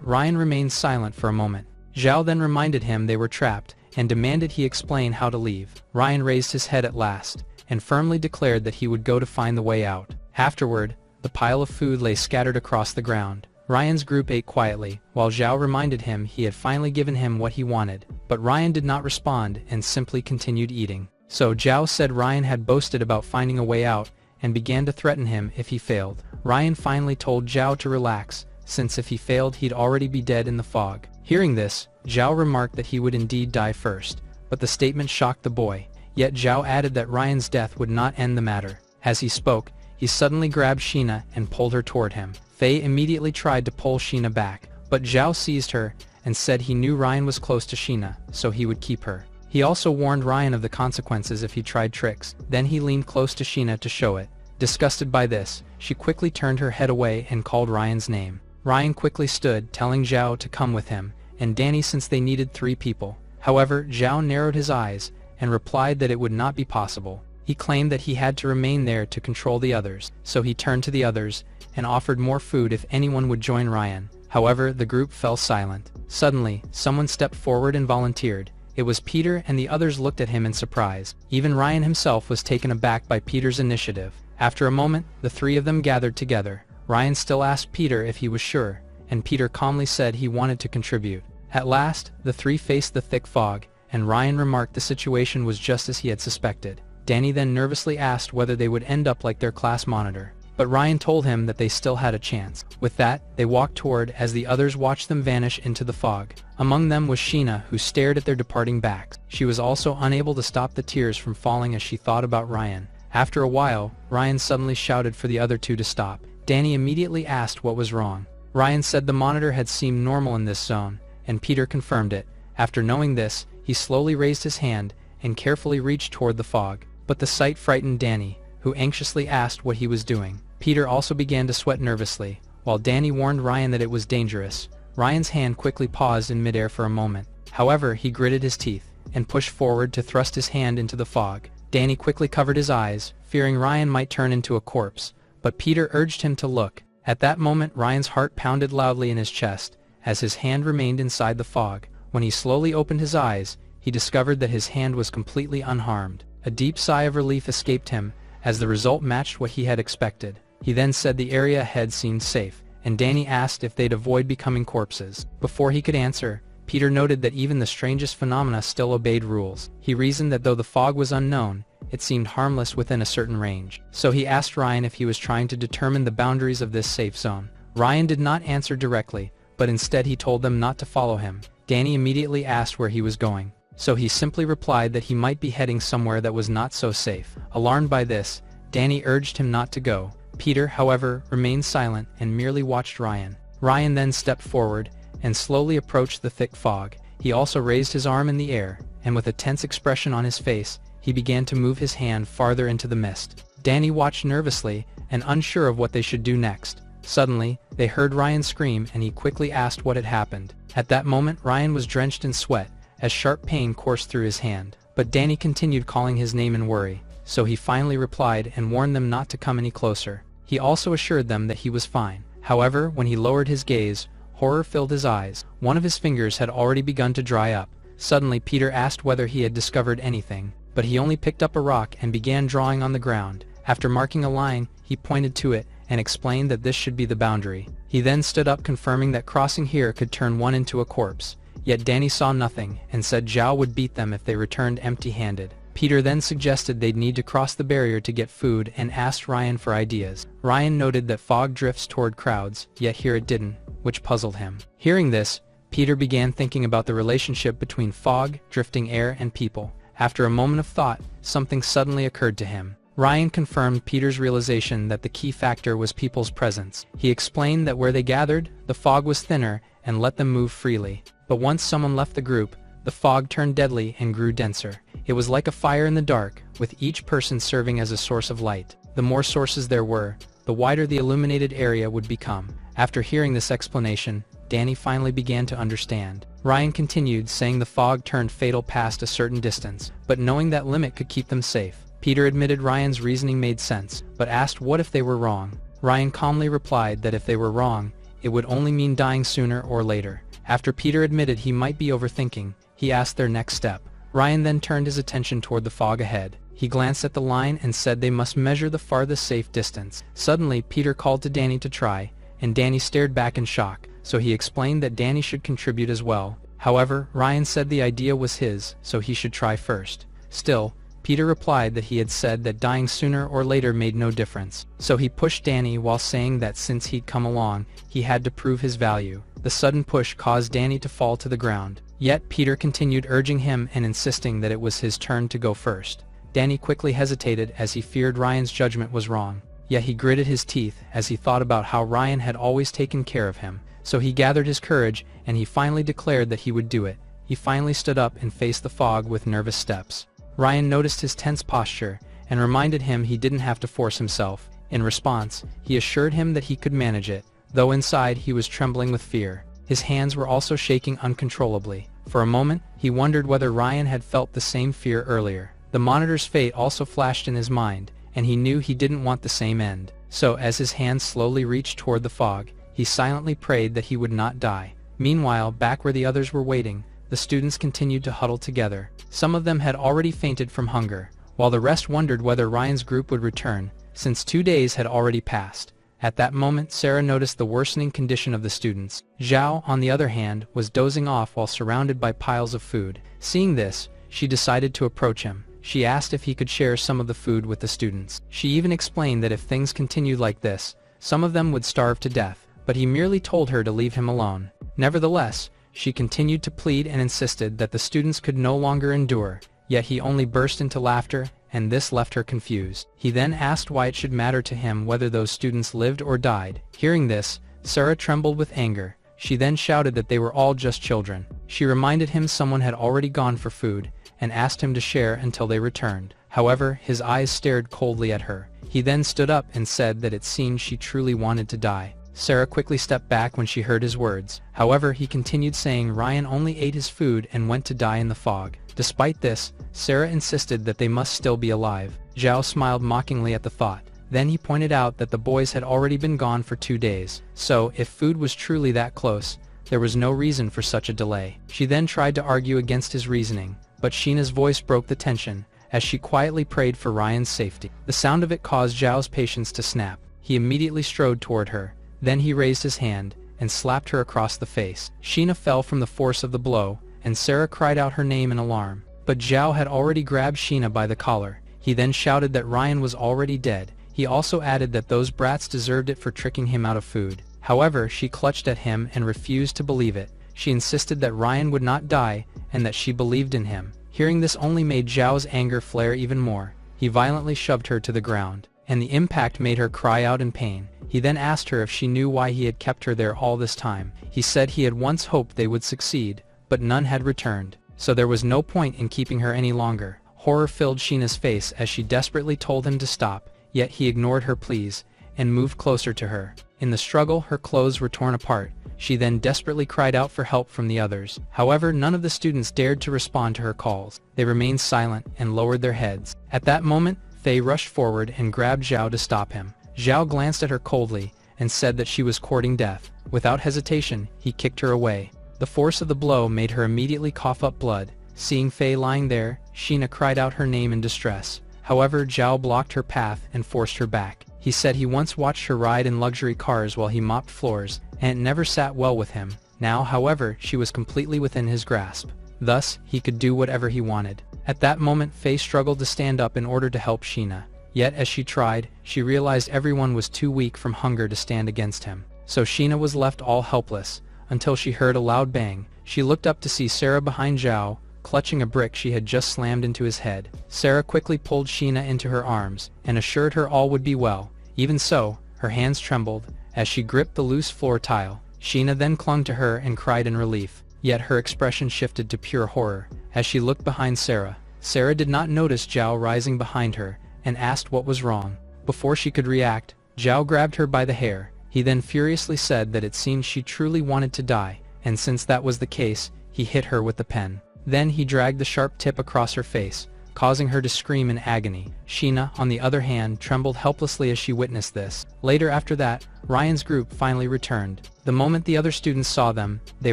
Ryan remained silent for a moment. Zhao then reminded him they were trapped, and demanded he explain how to leave. Ryan raised his head at last, and firmly declared that he would go to find the way out. Afterward, the pile of food lay scattered across the ground. Ryan's group ate quietly, while Zhao reminded him he had finally given him what he wanted. But Ryan did not respond and simply continued eating. So Zhao said Ryan had boasted about finding a way out, and began to threaten him if he failed. Ryan finally told Zhao to relax, since if he failed he'd already be dead in the fog. Hearing this, Zhao remarked that he would indeed die first, but the statement shocked the boy. Yet Zhao added that Ryan's death would not end the matter. As he spoke, he suddenly grabbed Sheena and pulled her toward him. Faye immediately tried to pull Sheena back, but Zhao seized her and said he knew Ryan was close to Sheena, so he would keep her. He also warned Ryan of the consequences if he tried tricks. Then he leaned close to Sheena to show it. Disgusted by this, she quickly turned her head away and called Ryan's name. Ryan quickly stood, telling Zhao to come with him, and Danny since they needed 3 people. However, Zhao narrowed his eyes and replied that it would not be possible. He claimed that he had to remain there to control the others, so he turned to the others and offered more food if anyone would join Ryan. However, the group fell silent. Suddenly, someone stepped forward and volunteered. It was Peter, and the others looked at him in surprise. Even Ryan himself was taken aback by Peter's initiative. After a moment, the 3 of them gathered together. Ryan still asked Peter if he was sure, and Peter calmly said he wanted to contribute. At last, the 3 faced the thick fog, and Ryan remarked the situation was just as he had suspected. Danny then nervously asked whether they would end up like their class monitor, but Ryan told him that they still had a chance. With that, they walked toward as the others watched them vanish into the fog. Among them was Sheena, who stared at their departing backs. She was also unable to stop the tears from falling as she thought about Ryan. After a while, Ryan suddenly shouted for the other 2 to stop. Danny immediately asked what was wrong. Ryan said the monitor had seemed normal in this zone, and Peter confirmed it. After knowing this, he slowly raised his hand and carefully reached toward the fog. But the sight frightened Danny, who anxiously asked what he was doing. Peter also began to sweat nervously, while Danny warned Ryan that it was dangerous. Ryan's hand quickly paused in midair for a moment. However, he gritted his teeth and pushed forward to thrust his hand into the fog. Danny quickly covered his eyes, fearing Ryan might turn into a corpse, but Peter urged him to look. At that moment, Ryan's heart pounded loudly in his chest, as his hand remained inside the fog. When he slowly opened his eyes, he discovered that his hand was completely unharmed. A deep sigh of relief escaped him, as the result matched what he had expected. He then said the area ahead seemed safe, and Danny asked if they'd avoid becoming corpses. Before he could answer, Peter noted that even the strangest phenomena still obeyed rules. He reasoned that though the fog was unknown, it seemed harmless within a certain range. So he asked Ryan if he was trying to determine the boundaries of this safe zone. Ryan did not answer directly, but instead he told them not to follow him. Danny immediately asked where he was going, so he simply replied that he might be heading somewhere that was not so safe. Alarmed by this, Danny urged him not to go. Peter, however, remained silent and merely watched Ryan. Ryan then stepped forward and slowly approached the thick fog. He also raised his arm in the air, and with a tense expression on his face, he began to move his hand farther into the mist. Danny watched nervously and unsure of what they should do next. Suddenly, they heard Ryan scream, and he quickly asked what had happened. At that moment, Ryan was drenched in sweat, as sharp pain coursed through his hand. But Danny continued calling his name in worry, so he finally replied and warned them not to come any closer. He also assured them that he was fine. However, when he lowered his gaze, horror filled his eyes. One of his fingers had already begun to dry up. Suddenly, Peter asked whether he had discovered anything, but he only picked up a rock and began drawing on the ground. After marking a line, he pointed to it and explained that this should be the boundary. He then stood up, confirming that crossing here could turn one into a corpse. Yet Danny saw nothing and said Zhao would beat them if they returned empty-handed. Peter then suggested they'd need to cross the barrier to get food and asked Ryan for ideas. Ryan noted that fog drifts toward crowds, yet here it didn't, which puzzled him. Hearing this, Peter began thinking about the relationship between fog, drifting air, and people. After a moment of thought, something suddenly occurred to him. Ryan confirmed Peter's realization that the key factor was people's presence. He explained that where they gathered, the fog was thinner and let them move freely. But once someone left the group, the fog turned deadly and grew denser. It was like a fire in the dark, with each person serving as a source of light. The more sources there were, the wider the illuminated area would become. After hearing this explanation, Danny finally began to understand. Ryan continued, saying the fog turned fatal past a certain distance, but knowing that limit could keep them safe. Peter admitted Ryan's reasoning made sense, but asked what if they were wrong. Ryan calmly replied that if they were wrong, it would only mean dying sooner or later. After Peter admitted he might be overthinking, he asked their next step. Ryan then turned his attention toward the fog ahead. He glanced at the line and said they must measure the farthest safe distance. Suddenly, Peter called to Danny to try, and Danny stared back in shock, so he explained that Danny should contribute as well. However, Ryan said the idea was his, so he should try first. Still, Peter replied that he had said that dying sooner or later made no difference, so he pushed Danny while saying that since he'd come along, he had to prove his value. The sudden push caused Danny to fall to the ground, yet Peter continued urging him and insisting that it was his turn to go first. Danny quickly hesitated as he feared Ryan's judgment was wrong, yet he gritted his teeth as he thought about how Ryan had always taken care of him. So he gathered his courage and he finally declared that he would do it. He finally stood up and faced the fog with nervous steps. Ryan noticed his tense posture and reminded him he didn't have to force himself. In response, he assured him that he could manage it, though inside he was trembling with fear. His hands were also shaking uncontrollably. For a moment, he wondered whether Ryan had felt the same fear earlier. The monitor's fate also flashed in his mind, and he knew he didn't want the same end. So as his hands slowly reached toward the fog, he silently prayed that he would not die. Meanwhile, back where the others were waiting, the students continued to huddle together. Some of them had already fainted from hunger, while the rest wondered whether Ryan's group would return, since 2 days had already passed. At that moment, Sarah noticed the worsening condition of the students. Zhao, on the other hand, was dozing off while surrounded by piles of food. Seeing this, she decided to approach him. She asked if he could share some of the food with the students. She even explained that if things continued like this, some of them would starve to death, but he merely told her to leave him alone. Nevertheless, she continued to plead and insisted that the students could no longer endure, yet he only burst into laughter, and this left her confused. He then asked why it should matter to him whether those students lived or died. Hearing this, Sarah trembled with anger. She then shouted that they were all just children. She reminded him someone had already gone for food, and asked him to share until they returned. However, his eyes stared coldly at her. He then stood up and said that it seemed she truly wanted to die. Sarah quickly stepped back when she heard his words. However, he continued saying Ryan only ate his food and went to die in the fog. Despite this, Sarah insisted that they must still be alive. Zhao smiled mockingly at the thought. Then he pointed out that the boys had already been gone for 2 days. So, if food was truly that close, there was no reason for such a delay. She then tried to argue against his reasoning, but Sheena's voice broke the tension, as she quietly prayed for Ryan's safety. The sound of it caused Zhao's patience to snap. He immediately strode toward her. Then he raised his hand, and slapped her across the face. Sheena fell from the force of the blow, and Sarah cried out her name in alarm. But Zhao had already grabbed Sheena by the collar. He then shouted that Ryan was already dead. He also added that those brats deserved it for tricking him out of food. However, she clutched at him and refused to believe it. She insisted that Ryan would not die, and that she believed in him. Hearing this only made Zhao's anger flare even more. He violently shoved her to the ground, and the impact made her cry out in pain. He then asked her if she knew why he had kept her there all this time. He said he had once hoped they would succeed, but none had returned, so there was no point in keeping her any longer. Horror filled Sheena's face as she desperately told him to stop, yet he ignored her pleas, and moved closer to her. In the struggle, her clothes were torn apart. She then desperately cried out for help from the others. However, none of the students dared to respond to her calls. They remained silent and lowered their heads. At that moment, Faye rushed forward and grabbed Zhao to stop him. Zhao glanced at her coldly and said that she was courting death. Without hesitation, he kicked her away. The force of the blow made her immediately cough up blood. Seeing Faye lying there, Sheena cried out her name in distress. However, Zhao blocked her path and forced her back. He said he once watched her ride in luxury cars while he mopped floors, and it never sat well with him. Now, however, she was completely within his grasp. Thus, he could do whatever he wanted. At that moment, Faye struggled to stand up in order to help Sheena. Yet, as she tried, she realized everyone was too weak from hunger to stand against him. So Sheena was left all helpless, until she heard a loud bang. She looked up to see Sarah behind Zhao, clutching a brick she had just slammed into his head. Sarah quickly pulled Sheena into her arms, and assured her all would be well. Even so, her hands trembled, as she gripped the loose floor tile. Sheena then clung to her and cried in relief, yet her expression shifted to pure horror, as she looked behind Sarah. Sarah did not notice Zhao rising behind her, and asked what was wrong. Before she could react, Zhao grabbed her by the hair, He then furiously said that it seemed she truly wanted to die, and since that was the case, he hit her with the pen. Then he dragged the sharp tip across her face, causing her to scream in agony. Sheena, on the other hand, trembled helplessly as she witnessed this. Later after that, Ryan's group finally returned. The moment the other students saw them, they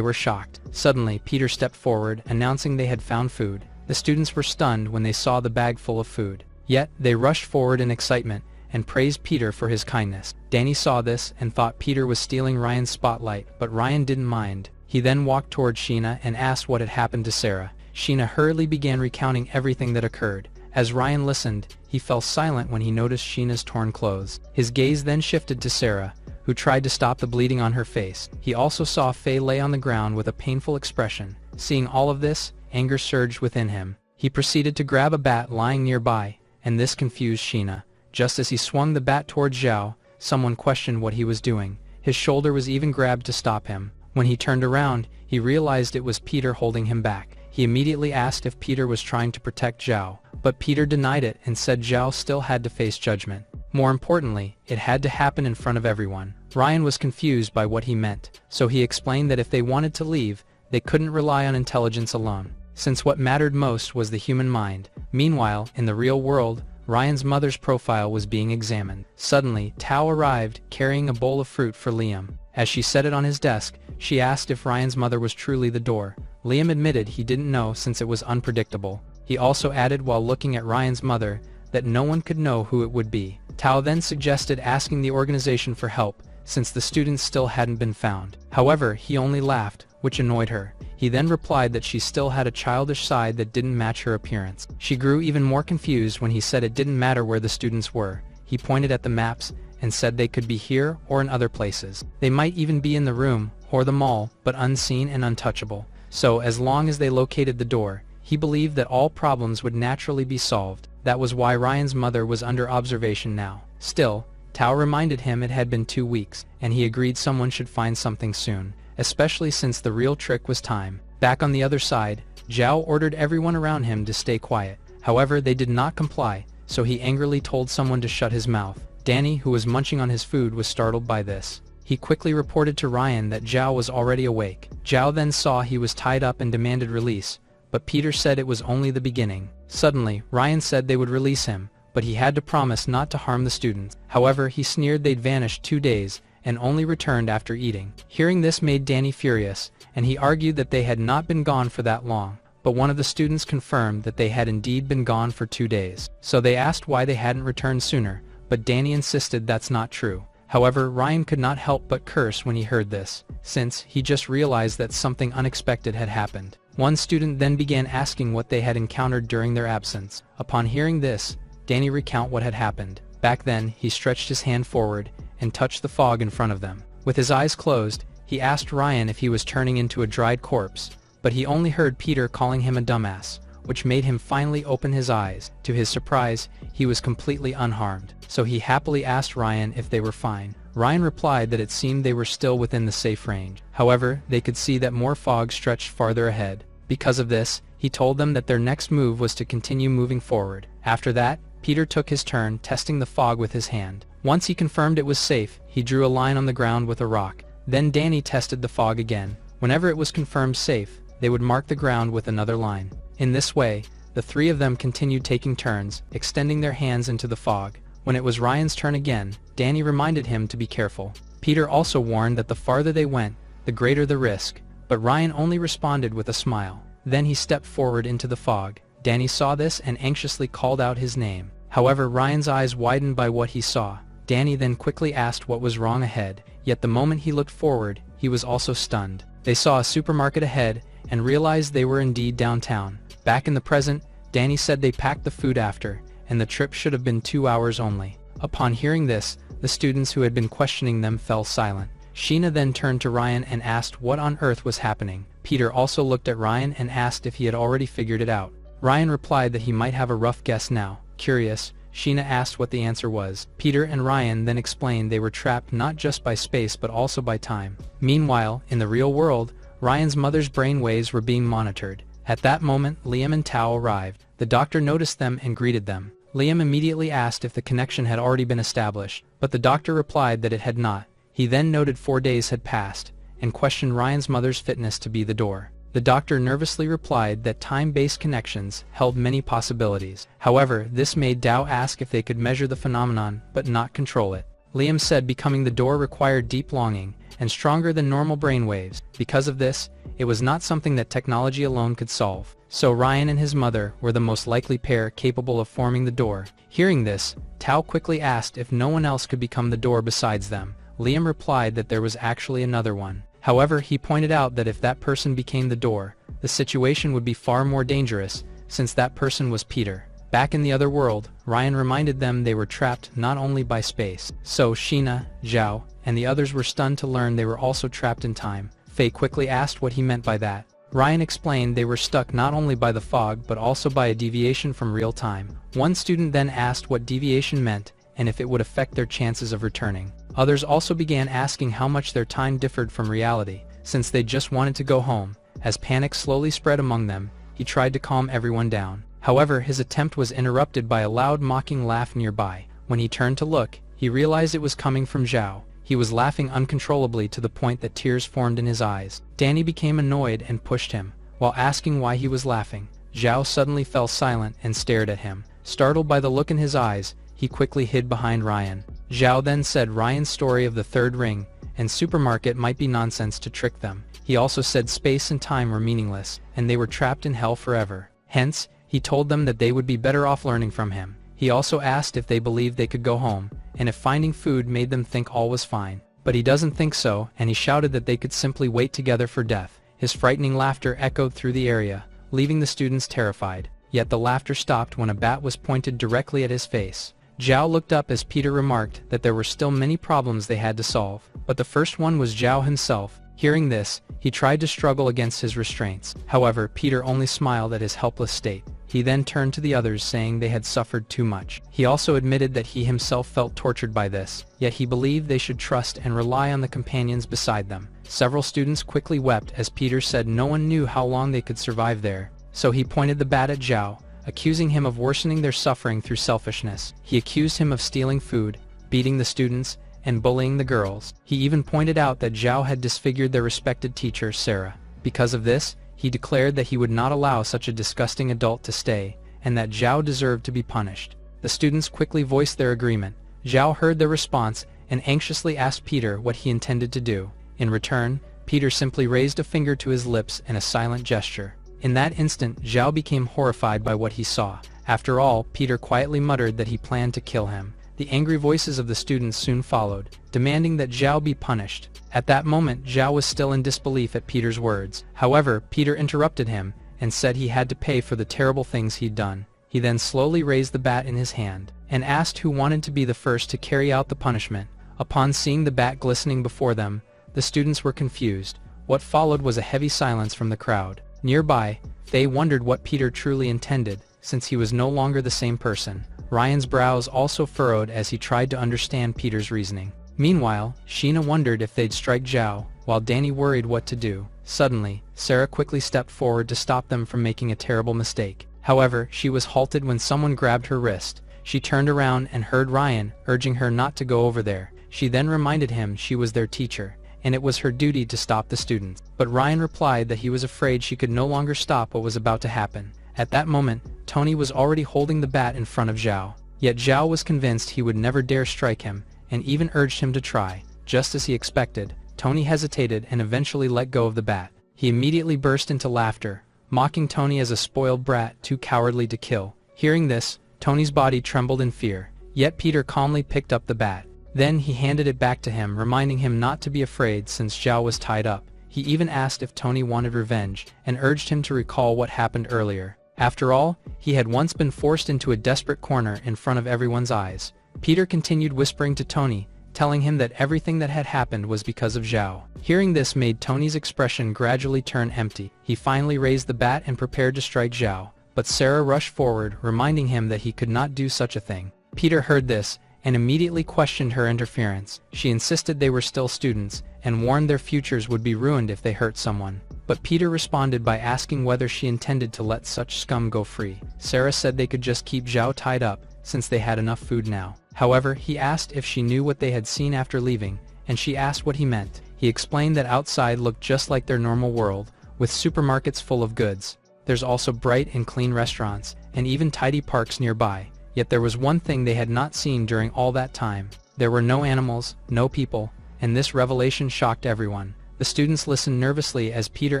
were shocked. Suddenly, Peter stepped forward, announcing they had found food. The students were stunned when they saw the bag full of food. Yet, they rushed forward in excitement and praised Peter for his kindness. Danny saw this and thought Peter was stealing Ryan's spotlight, but Ryan didn't mind. He then walked toward Sheena and asked what had happened to Sarah. Sheena hurriedly began recounting everything that occurred. As Ryan listened, he fell silent when he noticed Sheena's torn clothes. His gaze then shifted to Sarah, who tried to stop the bleeding on her face. He also saw Faye lay on the ground with a painful expression. Seeing all of this, anger surged within him. He proceeded to grab a bat lying nearby, and this confused Sheena. Just as he swung the bat towards Zhao, someone questioned what he was doing. His shoulder was even grabbed to stop him. When he turned around, he realized it was Peter holding him back. He immediately asked if Peter was trying to protect Zhao, but Peter denied it and said Zhao still had to face judgment. More importantly, it had to happen in front of everyone. Ryan was confused by what he meant, so he explained that if they wanted to leave, they couldn't rely on intelligence alone, since what mattered most was the human mind. Meanwhile, in the real world, Ryan's mother's profile was being examined. Suddenly, Tao arrived, carrying a bowl of fruit for Liam. As she set it on his desk, she asked if Ryan's mother was truly the door. Liam admitted he didn't know since it was unpredictable. He also added while looking at Ryan's mother that no one could know who it would be. Tao then suggested asking the organization for help, since the students still hadn't been found. However, he only laughed, which annoyed her. He then replied that she still had a childish side that didn't match her appearance. She grew even more confused when he said it didn't matter where the students were. He pointed at the maps and said they could be here or in other places. They might even be in the room or the mall, but unseen and untouchable. So, as long as they located the door, he believed that all problems would naturally be solved. That was why Ryan's mother was under observation now. Still, Tao reminded him it had been 2 weeks, and he agreed someone should find something soon, especially since the real trick was time. Back on the other side, Zhao ordered everyone around him to stay quiet. However, they did not comply, so he angrily told someone to shut his mouth. Danny, who was munching on his food, was startled by this. He quickly reported to Ryan that Zhao was already awake. Zhao then saw he was tied up and demanded release, but Peter said it was only the beginning. Suddenly, Ryan said they would release him, but he had to promise not to harm the students. However, he sneered they'd vanished 2 days, and only returned after eating. Hearing this made Danny furious, and he argued that they had not been gone for that long. But one of the students confirmed that they had indeed been gone for 2 days. So they asked why they hadn't returned sooner, but Danny insisted that's not true. However, Ryan could not help but curse when he heard this, since he just realized that something unexpected had happened. One student then began asking what they had encountered during their absence. Upon hearing this, Danny recounted what had happened. Back then, he stretched his hand forward and touched the fog in front of them. With his eyes closed, he asked Ryan if he was turning into a dried corpse, but he only heard Peter calling him a dumbass, which made him finally open his eyes. To his surprise, he was completely unharmed, so he happily asked Ryan if they were fine. Ryan replied that it seemed they were still within the safe range. However, they could see that more fog stretched farther ahead. Because of this, he told them that their next move was to continue moving forward. After that, Peter took his turn testing the fog with his hand. Once he confirmed it was safe, he drew a line on the ground with a rock. Then Danny tested the fog again. Whenever it was confirmed safe, they would mark the ground with another line. In this way, the 3 of them continued taking turns, extending their hands into the fog. When it was Ryan's turn again, Danny reminded him to be careful. Peter also warned that the farther they went, the greater the risk, but Ryan only responded with a smile. Then he stepped forward into the fog. Danny saw this and anxiously called out his name. However, Ryan's eyes widened by what he saw. Danny then quickly asked what was wrong ahead, yet the moment he looked forward, he was also stunned. They saw a supermarket ahead and realized they were indeed downtown. Back in the present, Danny said they packed the food after, and the trip should have been 2 hours only. Upon hearing this, the students who had been questioning them fell silent. Sheena then turned to Ryan and asked what on earth was happening. Peter also looked at Ryan and asked if he had already figured it out. Ryan replied that he might have a rough guess now. Curious, Sheena asked what the answer was. Peter and Ryan then explained they were trapped not just by space but also by time. Meanwhile, in the real world, Ryan's mother's brain waves were being monitored. At that moment, Liam and Tao arrived. The doctor noticed them and greeted them. Liam immediately asked if the connection had already been established, but the doctor replied that it had not. He then noted 4 days had passed, and questioned Ryan's mother's fitness to be the door. The doctor nervously replied that time-based connections held many possibilities. However, this made Dao ask if they could measure the phenomenon but not control it. Liam said becoming the door required deep longing and stronger than normal brainwaves. Because of this, it was not something that technology alone could solve. So Ryan and his mother were the most likely pair capable of forming the door. Hearing this, Tao quickly asked if no one else could become the door besides them. Liam replied that there was actually another one. However, he pointed out that if that person became the door, the situation would be far more dangerous, since that person was Peter. Back in the other world, Ryan reminded them they were trapped not only by space. So Sheena, Zhao, and the others were stunned to learn they were also trapped in time. Faye quickly asked what he meant by that. Ryan explained they were stuck not only by the fog but also by a deviation from real time. One student then asked what deviation meant and if it would affect their chances of returning. Others also began asking how much their time differed from reality, since they just wanted to go home. As panic slowly spread among them, he tried to calm everyone down. However, his attempt was interrupted by a loud mocking laugh nearby. When he turned to look, he realized it was coming from Zhao. He was laughing uncontrollably to the point that tears formed in his eyes. Danny became annoyed and pushed him. While asking why he was laughing, Zhao suddenly fell silent and stared at him. Startled by the look in his eyes, he quickly hid behind Ryan. Zhao then said Ryan's story of the third ring and supermarket might be nonsense to trick them. He also said space and time were meaningless, and they were trapped in hell forever. Hence, he told them that they would be better off learning from him. He also asked if they believed they could go home, and if finding food made them think all was fine. But he doesn't think so, and he shouted that they could simply wait together for death. His frightening laughter echoed through the area, leaving the students terrified. Yet the laughter stopped when a bat was pointed directly at his face. Zhao looked up as Peter remarked that there were still many problems they had to solve, but the first one was Zhao himself. Hearing this, he tried to struggle against his restraints. However, Peter only smiled at his helpless state. He then turned to the others saying they had suffered too much. He also admitted that he himself felt tortured by this, yet he believed they should trust and rely on the companions beside them. Several students quickly wept as Peter said no one knew how long they could survive there. So he pointed the bat at Zhao, accusing him of worsening their suffering through selfishness. He accused him of stealing food, beating the students, and bullying the girls. He even pointed out that Zhao had disfigured their respected teacher, Sarah. Because of this, he declared that he would not allow such a disgusting adult to stay, and that Zhao deserved to be punished. The students quickly voiced their agreement. Zhao heard their response and anxiously asked Peter what he intended to do. In return, Peter simply raised a finger to his lips in a silent gesture. In that instant, Zhao became horrified by what he saw. After all, Peter quietly muttered that he planned to kill him. The angry voices of the students soon followed, demanding that Zhao be punished. At that moment, Zhao was still in disbelief at Peter's words. However, Peter interrupted him and said he had to pay for the terrible things he'd done. He then slowly raised the bat in his hand and asked who wanted to be the first to carry out the punishment. Upon seeing the bat glistening before them, the students were confused. What followed was a heavy silence from the crowd. Nearby, Faye wondered what Peter truly intended, since he was no longer the same person. Ryan's brows also furrowed as he tried to understand Peter's reasoning. Meanwhile, Sheena wondered if they'd strike Zhao, while Danny worried what to do. Suddenly, Sarah quickly stepped forward to stop them from making a terrible mistake. However, she was halted when someone grabbed her wrist. She turned around and heard Ryan urging her not to go over there. She then reminded him she was their teacher, and it was her duty to stop the students. But Ryan replied that he was afraid she could no longer stop what was about to happen. At that moment, Tony was already holding the bat in front of Zhao. Yet Zhao was convinced he would never dare strike him, and even urged him to try. Just as he expected, Tony hesitated and eventually let go of the bat. He immediately burst into laughter, mocking Tony as a spoiled brat too cowardly to kill. Hearing this, Tony's body trembled in fear, yet Peter calmly picked up the bat. Then he handed it back to him, reminding him not to be afraid since Zhao was tied up. He even asked if Tony wanted revenge, and urged him to recall what happened earlier. After all, he had once been forced into a desperate corner in front of everyone's eyes. Peter continued whispering to Tony, telling him that everything that had happened was because of Zhao. Hearing this made Tony's expression gradually turn empty. He finally raised the bat and prepared to strike Zhao, but Sarah rushed forward, reminding him that he could not do such a thing. Peter heard this, and immediately questioned her interference. She insisted they were still students, and warned their futures would be ruined if they hurt someone. But Peter responded by asking whether she intended to let such scum go free. Sarah said they could just keep Zhao tied up, since they had enough food now. However, he asked if she knew what they had seen after leaving, and she asked what he meant. He explained that outside looked just like their normal world, with supermarkets full of goods. There's also bright and clean restaurants, and even tidy parks nearby. Yet there was one thing they had not seen during all that time. There were no animals, no people, and this revelation shocked everyone. The students listened nervously as Peter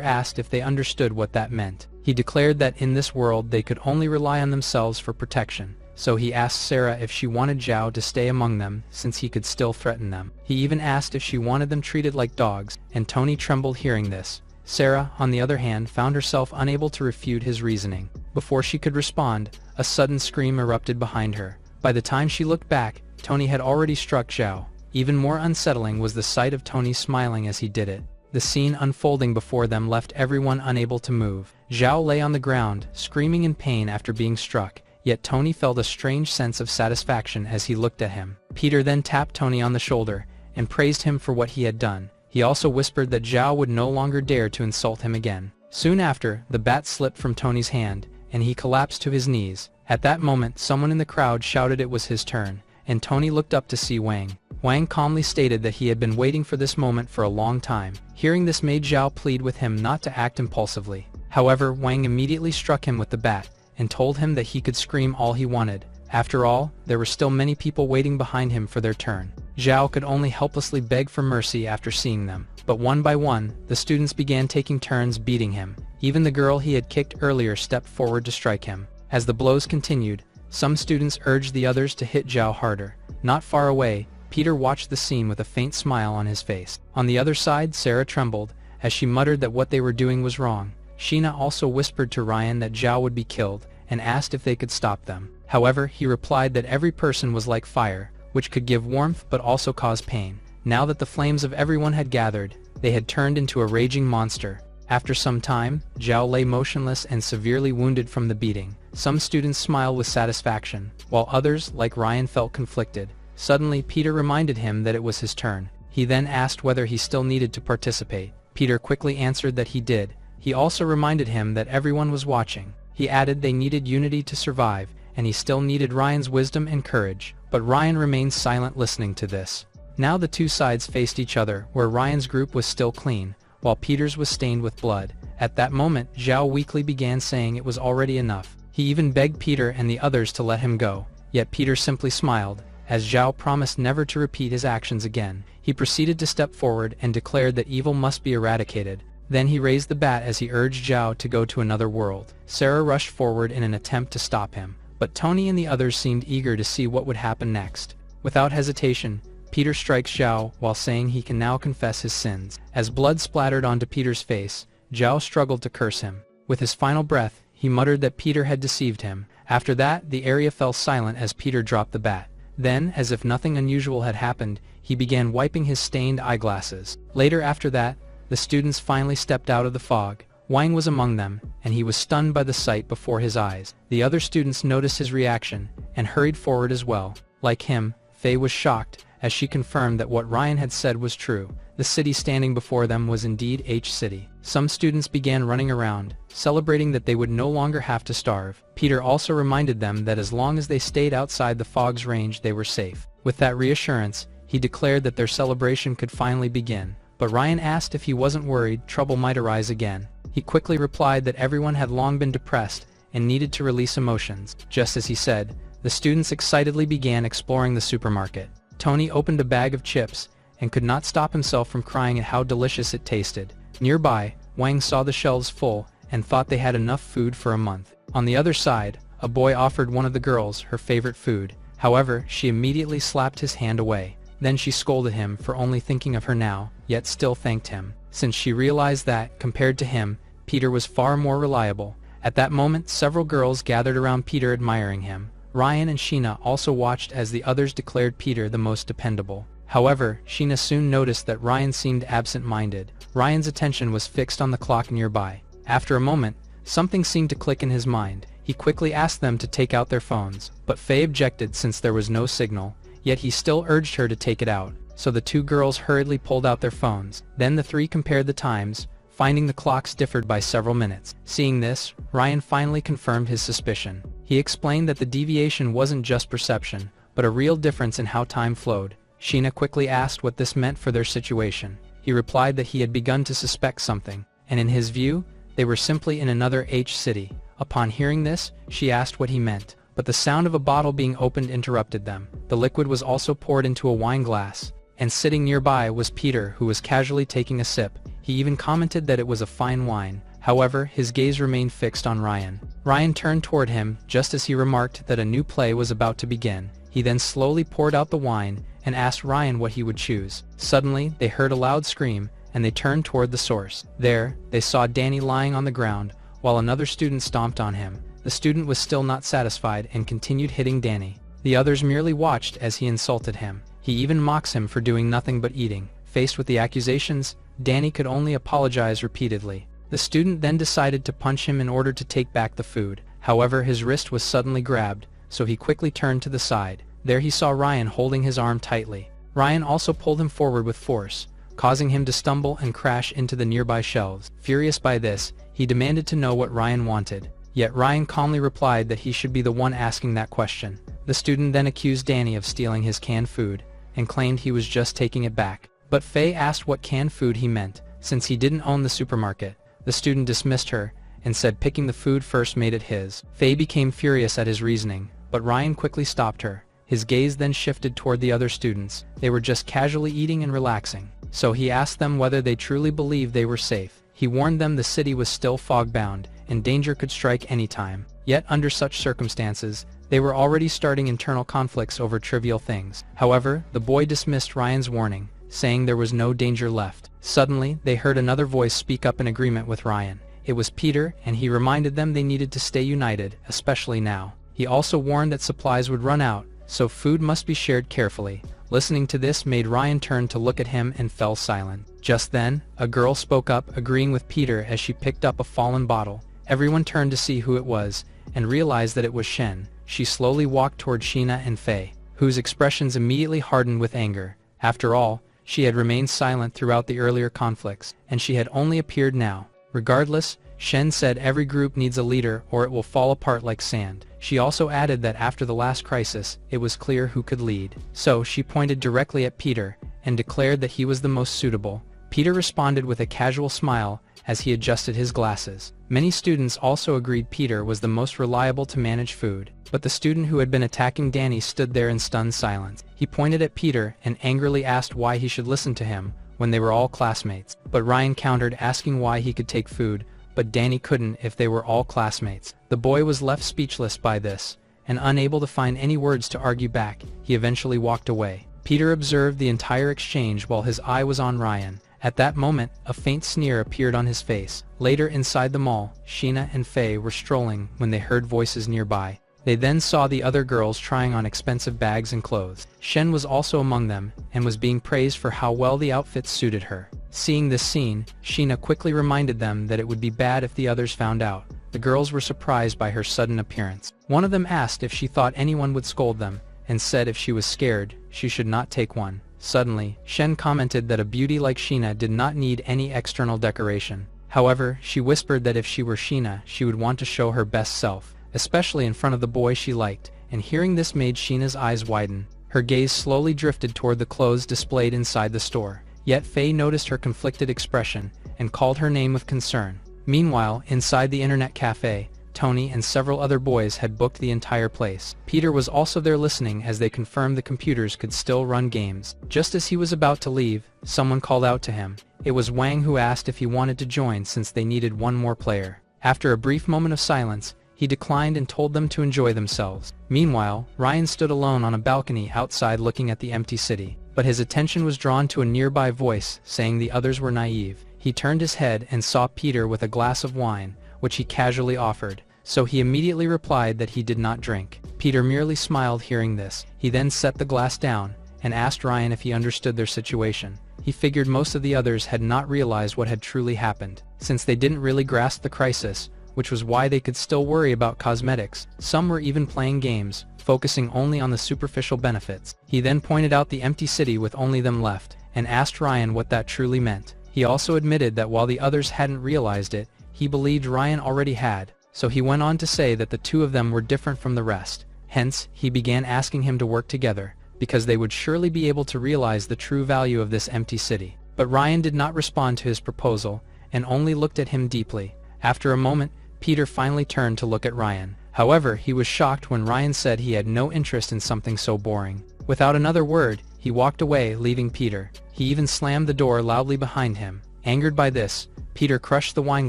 asked if they understood what that meant. He declared that in this world they could only rely on themselves for protection. So he asked Sarah if she wanted Zhao to stay among them since he could still threaten them. He even asked if she wanted them treated like dogs, and Tony trembled hearing this. Sarah, on the other hand, found herself unable to refute his reasoning. Before she could respond, a sudden scream erupted behind her. By the time she looked back, Tony had already struck Zhao. Even more unsettling was the sight of Tony smiling as he did it. The scene unfolding before them left everyone unable to move. Zhao lay on the ground, screaming in pain after being struck, yet Tony felt a strange sense of satisfaction as he looked at him. Peter then tapped Tony on the shoulder and praised him for what he had done. He also whispered that Zhao would no longer dare to insult him again. Soon after, the bat slipped from Tony's hand, and he collapsed to his knees. At that moment, someone in the crowd shouted it was his turn, and Tony looked up to see Wang. Wang calmly stated that he had been waiting for this moment for a long time. Hearing this made Zhao plead with him not to act impulsively. However, Wang immediately struck him with the bat, and told him that he could scream all he wanted. After all, there were still many people waiting behind him for their turn. Zhao could only helplessly beg for mercy after seeing them. But one by one, the students began taking turns beating him. Even the girl he had kicked earlier stepped forward to strike him. As the blows continued, some students urged the others to hit Zhao harder. Not far away, Peter watched the scene with a faint smile on his face. On the other side, Sarah trembled, as she muttered that what they were doing was wrong. Sheena also whispered to Ryan that Zhao would be killed, and asked if they could stop them. However, he replied that every person was like fire, which could give warmth but also cause pain. Now that the flames of everyone had gathered, they had turned into a raging monster. After some time, Zhao lay motionless and severely wounded from the beating. Some students smiled with satisfaction, while others, like Ryan, felt conflicted. Suddenly, Peter reminded him that it was his turn. He then asked whether he still needed to participate. Peter quickly answered that he did. He also reminded him that everyone was watching. He added they needed unity to survive, and he still needed Ryan's wisdom and courage. But Ryan remained silent listening to this. Now the two sides faced each other, where Ryan's group was still clean, while Peter's was stained with blood. At that moment, Zhao weakly began saying it was already enough. He even begged Peter and the others to let him go, yet Peter simply smiled, as Zhao promised never to repeat his actions again. He proceeded to step forward and declared that evil must be eradicated. Then he raised the bat as he urged Zhao to go to another world. Sarah rushed forward in an attempt to stop him, but Tony and the others seemed eager to see what would happen next. Without hesitation, Peter strikes Zhao while saying he can now confess his sins. As blood splattered onto Peter's face, Zhao struggled to curse him. With his final breath, he muttered that Peter had deceived him. After that, the area fell silent as Peter dropped the bat. Then, as if nothing unusual had happened, he began wiping his stained eyeglasses. Later after that, the students finally stepped out of the fog. Wang was among them, and he was stunned by the sight before his eyes. The other students noticed his reaction, and hurried forward as well. Like him, Faye was shocked, as she confirmed that what Ryan had said was true. The city standing before them was indeed H-City. Some students began running around, celebrating that they would no longer have to starve. Peter also reminded them that as long as they stayed outside the fog's range they were safe. With that reassurance, he declared that their celebration could finally begin. But Ryan asked if he wasn't worried trouble might arise again. He quickly replied that everyone had long been depressed and needed to release emotions. Just as he said, the students excitedly began exploring the supermarket. Tony opened a bag of chips and could not stop himself from crying at how delicious it tasted. Nearby, Wang saw the shelves full and thought they had enough food for a month. On the other side, a boy offered one of the girls her favorite food. However, she immediately slapped his hand away. Then she scolded him for only thinking of her now, yet still thanked him, since she realized that, compared to him, Peter was far more reliable. At that moment, several girls gathered around Peter admiring him. Ryan and Sheena also watched as the others declared Peter the most dependable. However, Sheena soon noticed that Ryan seemed absent-minded. Ryan's attention was fixed on the clock nearby. After a moment, something seemed to click in his mind. He quickly asked them to take out their phones, but Faye objected since there was no signal, yet he still urged her to take it out. So the two girls hurriedly pulled out their phones. Then the three compared the times, finding the clocks differed by several minutes. Seeing this, Ryan finally confirmed his suspicion. He explained that the deviation wasn't just perception, but a real difference in how time flowed. Sheena quickly asked what this meant for their situation. He replied that he had begun to suspect something, and in his view, they were simply in another city. Upon hearing this, she asked what he meant, but the sound of a bottle being opened interrupted them. The liquid was also poured into a wine glass, and sitting nearby was Peter, who was casually taking a sip. He even commented that it was a fine wine. However, his gaze remained fixed on Ryan. Ryan turned toward him just as he remarked that a new play was about to begin. He then slowly poured out the wine and asked Ryan what he would choose. Suddenly, they heard a loud scream, and they turned toward the source. There, they saw Danny lying on the ground, while another student stomped on him. The student was still not satisfied and continued hitting Danny. The others merely watched as he insulted him. He even mocks him for doing nothing but eating. Faced with the accusations, Danny could only apologize repeatedly. The student then decided to punch him in order to take back the food. However, his wrist was suddenly grabbed, so he quickly turned to the side. There he saw Ryan holding his arm tightly. Ryan also pulled him forward with force, causing him to stumble and crash into the nearby shelves. Furious by this, he demanded to know what Ryan wanted. Yet Ryan calmly replied that he should be the one asking that question. The student then accused Danny of stealing his canned food, and claimed he was just taking it back. But Faye asked what canned food he meant, since he didn't own the supermarket. The student dismissed her, and said picking the food first made it his. Faye became furious at his reasoning, but Ryan quickly stopped her. His gaze then shifted toward the other students. They were just casually eating and relaxing. So he asked them whether they truly believed they were safe. He warned them the city was still fog-bound, and danger could strike any time. Yet under such circumstances, they were already starting internal conflicts over trivial things. However, the boy dismissed Ryan's warning, saying there was no danger left. Suddenly, they heard another voice speak up in agreement with Ryan. It was Peter, and he reminded them they needed to stay united, especially now. He also warned that supplies would run out, so food must be shared carefully. Listening to this made Ryan turn to look at him and fell silent. Just then, a girl spoke up, agreeing with Peter as she picked up a fallen bottle. Everyone turned to see who it was, and realized that it was Shen. She slowly walked toward Sheena and Faye, whose expressions immediately hardened with anger. After all, she had remained silent throughout the earlier conflicts, and she had only appeared now. Regardless, Shen said every group needs a leader or it will fall apart like sand. She also added that after the last crisis, it was clear who could lead. So she pointed directly at Peter, and declared that he was the most suitable. Peter responded with a casual smile as he adjusted his glasses. Many students also agreed Peter was the most reliable to manage food, but the student who had been attacking Danny stood there in stunned silence. He pointed at Peter and angrily asked why he should listen to him when they were all classmates. But Ryan countered, asking why he could take food, but Danny couldn't if they were all classmates. The boy was left speechless by this, and unable to find any words to argue back. He eventually walked away. Peter observed the entire exchange while his eye was on Ryan. At that moment, a faint sneer appeared on his face. Later inside the mall, Sheena and Faye were strolling when they heard voices nearby. They then saw the other girls trying on expensive bags and clothes. Shen was also among them, and was being praised for how well the outfits suited her. Seeing this scene, Sheena quickly reminded them that it would be bad if the others found out. The girls were surprised by her sudden appearance. One of them asked if she thought anyone would scold them, and said if she was scared, she should not take one. Suddenly, Shen commented that a beauty like Sheena did not need any external decoration. However, she whispered that if she were Sheena, she would want to show her best self, especially in front of the boy she liked, and hearing this made Sheena's eyes widen. Her gaze slowly drifted toward the clothes displayed inside the store. Yet Faye noticed her conflicted expression, and called her name with concern. Meanwhile, inside the internet cafe, Tony and several other boys had booked the entire place. Peter was also there listening as they confirmed the computers could still run games. Just as he was about to leave, someone called out to him. It was Wang, who asked if he wanted to join since they needed one more player. After a brief moment of silence, he declined and told them to enjoy themselves. Meanwhile, Ryan stood alone on a balcony outside looking at the empty city. But his attention was drawn to a nearby voice saying the others were naive. He turned his head and saw Peter with a glass of wine, which he casually offered. So he immediately replied that he did not drink. Peter merely smiled hearing this. He then set the glass down, and asked Ryan if he understood their situation. He figured most of the others had not realized what had truly happened, since they didn't really grasp the crisis, which was why they could still worry about cosmetics. Some were even playing games, focusing only on the superficial benefits. He then pointed out the empty city with only them left, and asked Ryan what that truly meant. He also admitted that while the others hadn't realized it, he believed Ryan already had. So he went on to say that the two of them were different from the rest. Hence, he began asking him to work together, because they would surely be able to realize the true value of this empty city. But Ryan did not respond to his proposal, and only looked at him deeply. After a moment, Peter finally turned to look at Ryan. However, he was shocked when Ryan said he had no interest in something so boring. Without another word, he walked away, leaving Peter. He even slammed the door loudly behind him. Angered by this, Peter crushed the wine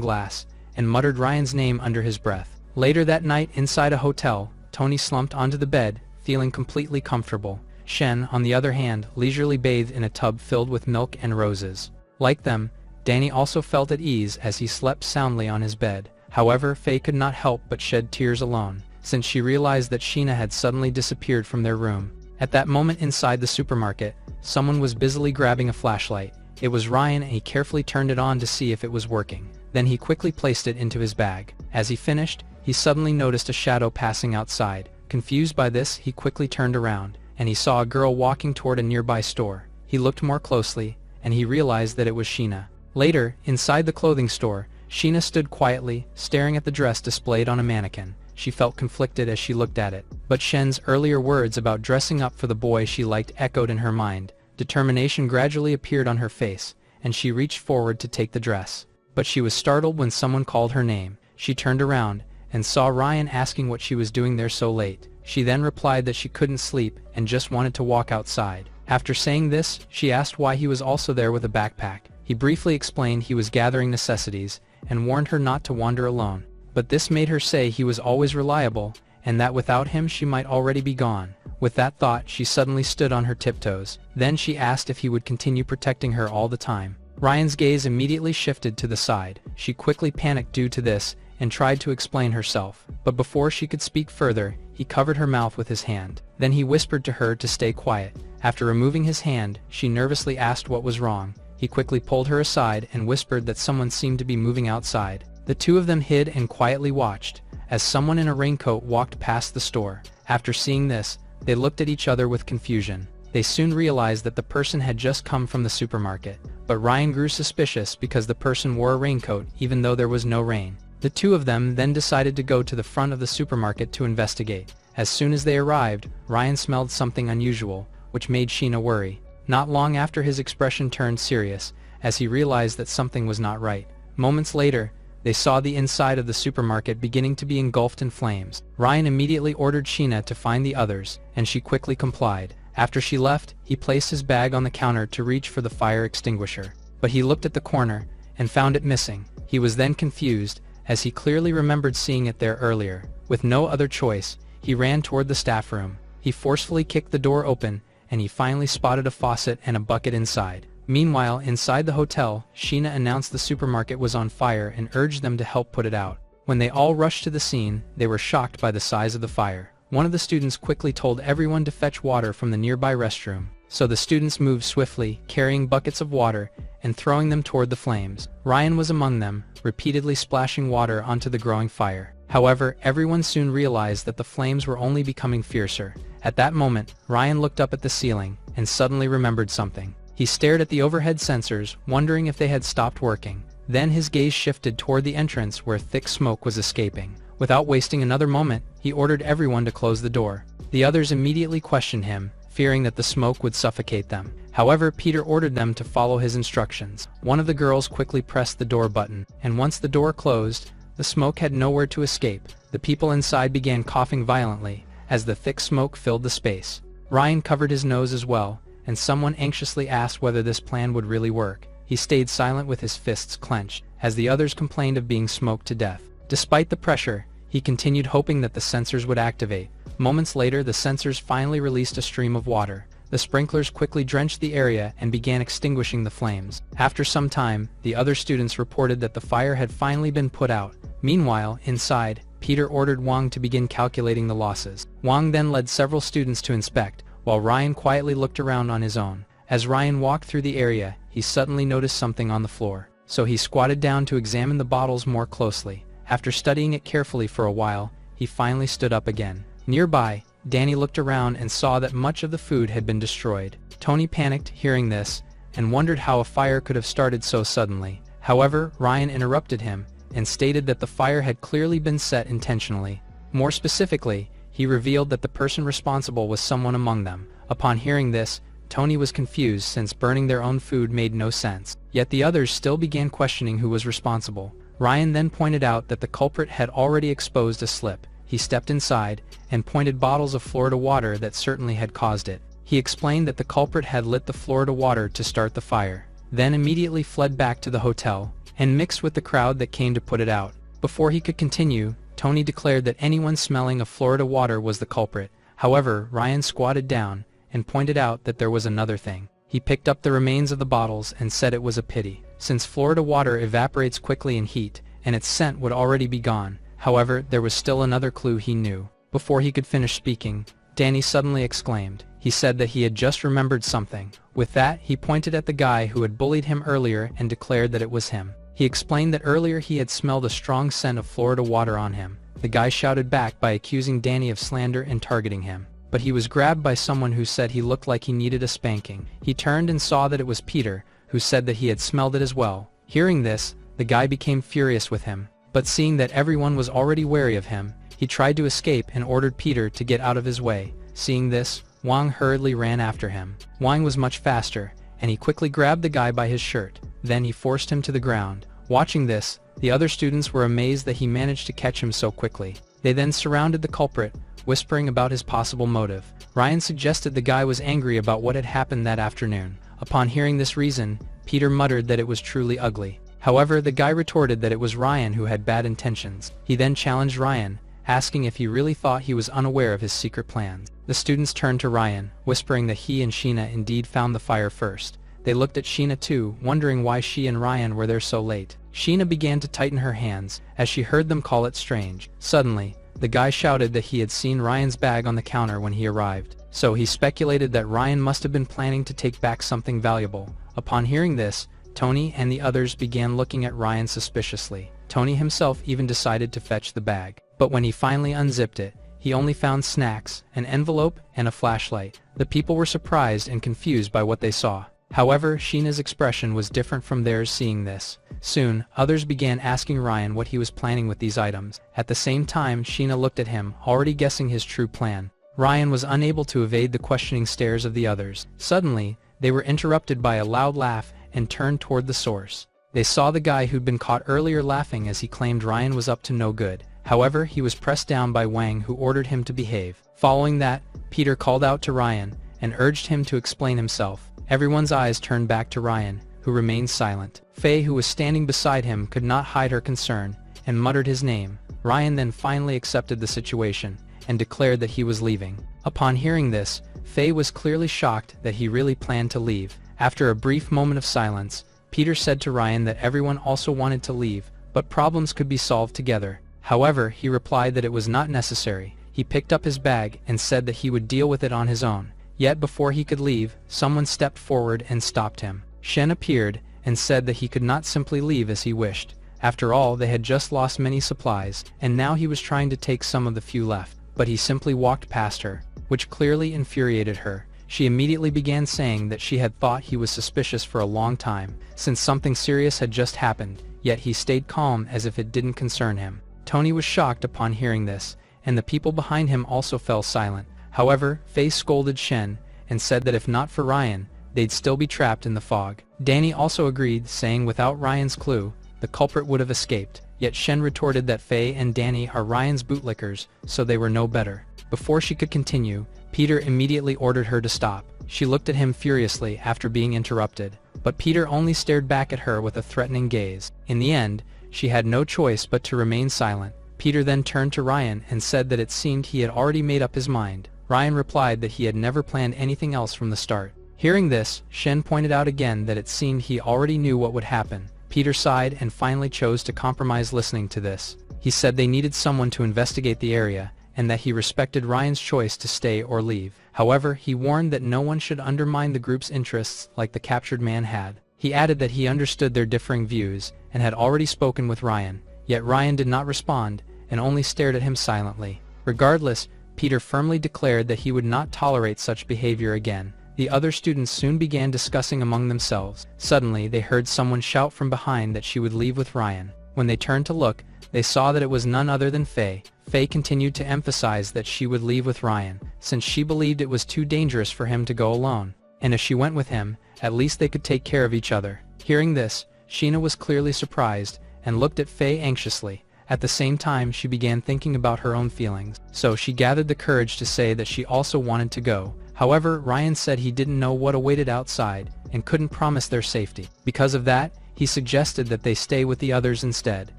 glass and muttered Ryan's name under his breath. Later that night, inside a hotel, Tony slumped onto the bed, feeling completely comfortable. Shen, on the other hand, leisurely bathed in a tub filled with milk and roses. Like them, Danny also felt at ease as he slept soundly on his bed. However, Faye could not help but shed tears alone, since she realized that Sheena had suddenly disappeared from their room. At that moment inside the supermarket, someone was busily grabbing a flashlight. It was Ryan, and he carefully turned it on to see if it was working. Then he quickly placed it into his bag. As he finished, he suddenly noticed a shadow passing outside. Confused by this, he quickly turned around, and he saw a girl walking toward a nearby store. He looked more closely, and he realized that it was Sheena. Later, inside the clothing store, Sheena stood quietly, staring at the dress displayed on a mannequin. She felt conflicted as she looked at it. But Shen's earlier words about dressing up for the boy she liked echoed in her mind. Determination gradually appeared on her face, and she reached forward to take the dress. But she was startled when someone called her name. She turned around, and saw Ryan asking what she was doing there so late. She then replied that she couldn't sleep, and just wanted to walk outside. After saying this, she asked why he was also there with a backpack. He briefly explained he was gathering necessities, and warned her not to wander alone. But this made her say he was always reliable, and that without him she might already be gone. With that thought, she suddenly stood on her tiptoes. Then she asked if he would continue protecting her all the time. Ryan's gaze immediately shifted to the side. She quickly panicked due to this, and tried to explain herself. But before she could speak further, he covered her mouth with his hand. Then he whispered to her to stay quiet. After removing his hand, she nervously asked what was wrong. He quickly pulled her aside and whispered that someone seemed to be moving outside. The two of them hid and quietly watched, as someone in a raincoat walked past the store. After seeing this, they looked at each other with confusion. They soon realized that the person had just come from the supermarket. But Ryan grew suspicious because the person wore a raincoat even though there was no rain. The two of them then decided to go to the front of the supermarket to investigate. As soon as they arrived, Ryan smelled something unusual, which made Sheena worry. Not long after, his expression turned serious, as he realized that something was not right. Moments later, they saw the inside of the supermarket beginning to be engulfed in flames. Ryan immediately ordered Sheena to find the others, and she quickly complied. After she left, he placed his bag on the counter to reach for the fire extinguisher. But he looked at the corner, and found it missing. He was then confused, as he clearly remembered seeing it there earlier. With no other choice, he ran toward the staff room. He forcefully kicked the door open, and he finally spotted a faucet and a bucket inside. Meanwhile, inside the hotel, Sheena announced the supermarket was on fire and urged them to help put it out. When they all rushed to the scene, they were shocked by the size of the fire. One of the students quickly told everyone to fetch water from the nearby restroom. So the students moved swiftly, carrying buckets of water and throwing them toward the flames. Ryan was among them, repeatedly splashing water onto the growing fire. However, everyone soon realized that the flames were only becoming fiercer. At that moment, Ryan looked up at the ceiling and suddenly remembered something. He stared at the overhead sensors, wondering if they had stopped working. Then his gaze shifted toward the entrance where thick smoke was escaping. Without wasting another moment, he ordered everyone to close the door. The others immediately questioned him, fearing that the smoke would suffocate them. However, Peter ordered them to follow his instructions. One of the girls quickly pressed the door button, and once the door closed, the smoke had nowhere to escape. The people inside began coughing violently, as the thick smoke filled the space. Ryan covered his nose as well, and someone anxiously asked whether this plan would really work. He stayed silent with his fists clenched, as the others complained of being smoked to death. Despite the pressure, he continued hoping that the sensors would activate. Moments later, the sensors finally released a stream of water. The sprinklers quickly drenched the area and began extinguishing the flames. After some time, the other students reported that the fire had finally been put out. Meanwhile, inside, Peter ordered Wang to begin calculating the losses. Wang then led several students to inspect, while Ryan quietly looked around on his own. As Ryan walked through the area, he suddenly noticed something on the floor. So he squatted down to examine the bottles more closely. After studying it carefully for a while, he finally stood up again. Nearby, Danny looked around and saw that much of the food had been destroyed. Tony panicked hearing this, and wondered how a fire could have started so suddenly. However, Ryan interrupted him, and stated that the fire had clearly been set intentionally. More specifically, he revealed that the person responsible was someone among them, Upon hearing this, Tony was confused since burning their own food made no sense. Yet the others still began questioning who was responsible. Ryan then pointed out that the culprit had already exposed a slip. He stepped inside and pointed bottles of Florida water that certainly had caused it. He explained that the culprit had lit the Florida water to start the fire, then immediately fled back to the hotel and mixed with the crowd that came to put it out. Before he could continue, Tony declared that anyone smelling of Florida water was the culprit. However, Ryan squatted down and pointed out that there was another thing. He picked up the remains of the bottles and said it was a pity, since Florida water evaporates quickly in heat, and its scent would already be gone. However, there was still another clue he knew. Before he could finish speaking, Danny suddenly exclaimed. He said that he had just remembered something. With that, he pointed at the guy who had bullied him earlier and declared that it was him. He explained that earlier he had smelled a strong scent of Florida water on him. The guy shouted back by accusing Danny of slander and targeting him. But he was grabbed by someone who said he looked like he needed a spanking. He turned and saw that it was Peter, who said that he had smelled it as well. Hearing this, the guy became furious with him. But seeing that everyone was already wary of him, he tried to escape and ordered Peter to get out of his way. Seeing this, Wang hurriedly ran after him. Wang was much faster, and he quickly grabbed the guy by his shirt. Then he forced him to the ground. Watching this, the other students were amazed that he managed to catch him so quickly. They then surrounded the culprit, whispering about his possible motive. Ryan suggested the guy was angry about what had happened that afternoon. Upon hearing this reason, Peter muttered that it was truly ugly. However, the guy retorted that it was Ryan who had bad intentions. He then challenged Ryan, asking if he really thought he was unaware of his secret plans. The students turned to Ryan, whispering that he and Sheena indeed found the fire first. They looked at Sheena too, wondering why she and Ryan were there so late. Sheena began to tighten her hands, as she heard them call it strange. Suddenly, the guy shouted that he had seen Ryan's bag on the counter when he arrived, so he speculated that Ryan must have been planning to take back something valuable. Upon hearing this, Tony and the others began looking at Ryan suspiciously. Tony himself even decided to fetch the bag. But when he finally unzipped it, he only found snacks, an envelope, and a flashlight. The people were surprised and confused by what they saw. However, Sheena's expression was different from theirs seeing this. Soon, others began asking Ryan what he was planning with these items. At the same time, Sheena looked at him, already guessing his true plan. Ryan was unable to evade the questioning stares of the others. Suddenly, they were interrupted by a loud laugh and turned toward the source. They saw the guy who'd been caught earlier laughing as he claimed Ryan was up to no good. However, he was pressed down by Wang, who ordered him to behave. Following that, Peter called out to Ryan and urged him to explain himself. Everyone's eyes turned back to Ryan, who remained silent. Faye, who was standing beside him, could not hide her concern and muttered his name. Ryan then finally accepted the situation and declared that he was leaving. Upon hearing this, Faye was clearly shocked that he really planned to leave. After a brief moment of silence, Peter said to Ryan that everyone also wanted to leave, but problems could be solved together. However, he replied that it was not necessary. He picked up his bag and said that he would deal with it on his own. Yet before he could leave, someone stepped forward and stopped him. Shen appeared and said that he could not simply leave as he wished. After all, they had just lost many supplies, and now he was trying to take some of the few left. But he simply walked past her, which clearly infuriated her. She immediately began saying that she had thought he was suspicious for a long time, since something serious had just happened, yet he stayed calm as if it didn't concern him. Tony was shocked upon hearing this, and the people behind him also fell silent. However, Faye scolded Shen and said that if not for Ryan, they'd still be trapped in the fog. Danny also agreed, saying without Ryan's clue, the culprit would have escaped. Yet Shen retorted that Faye and Danny are Ryan's bootlickers, so they were no better. Before she could continue, Peter immediately ordered her to stop. She looked at him furiously after being interrupted, but Peter only stared back at her with a threatening gaze. In the end, she had no choice but to remain silent. Peter then turned to Ryan and said that it seemed he had already made up his mind. Ryan replied that he had never planned anything else from the start. Hearing this, Shen pointed out again that it seemed he already knew what would happen. Peter sighed and finally chose to compromise listening to this. He said they needed someone to investigate the area, and that he respected Ryan's choice to stay or leave. However, he warned that no one should undermine the group's interests like the captured man had. He added that he understood their differing views, and had already spoken with Ryan, yet Ryan did not respond, and only stared at him silently. Regardless, Peter firmly declared that he would not tolerate such behavior again. The other students soon began discussing among themselves. Suddenly, they heard someone shout from behind that she would leave with Ryan. When they turned to look, they saw that it was none other than Faye. Faye continued to emphasize that she would leave with Ryan. since she believed it was too dangerous for him to go alone. And if she went with him, at least they could take care of each other. Hearing this, Sheena was clearly surprised, and looked at Faye anxiously. At the same time, she began thinking about her own feelings. So she gathered the courage to say that she also wanted to go. However, Ryan said he didn't know what awaited outside, and couldn't promise their safety. Because of that, he suggested that they stay with the others instead.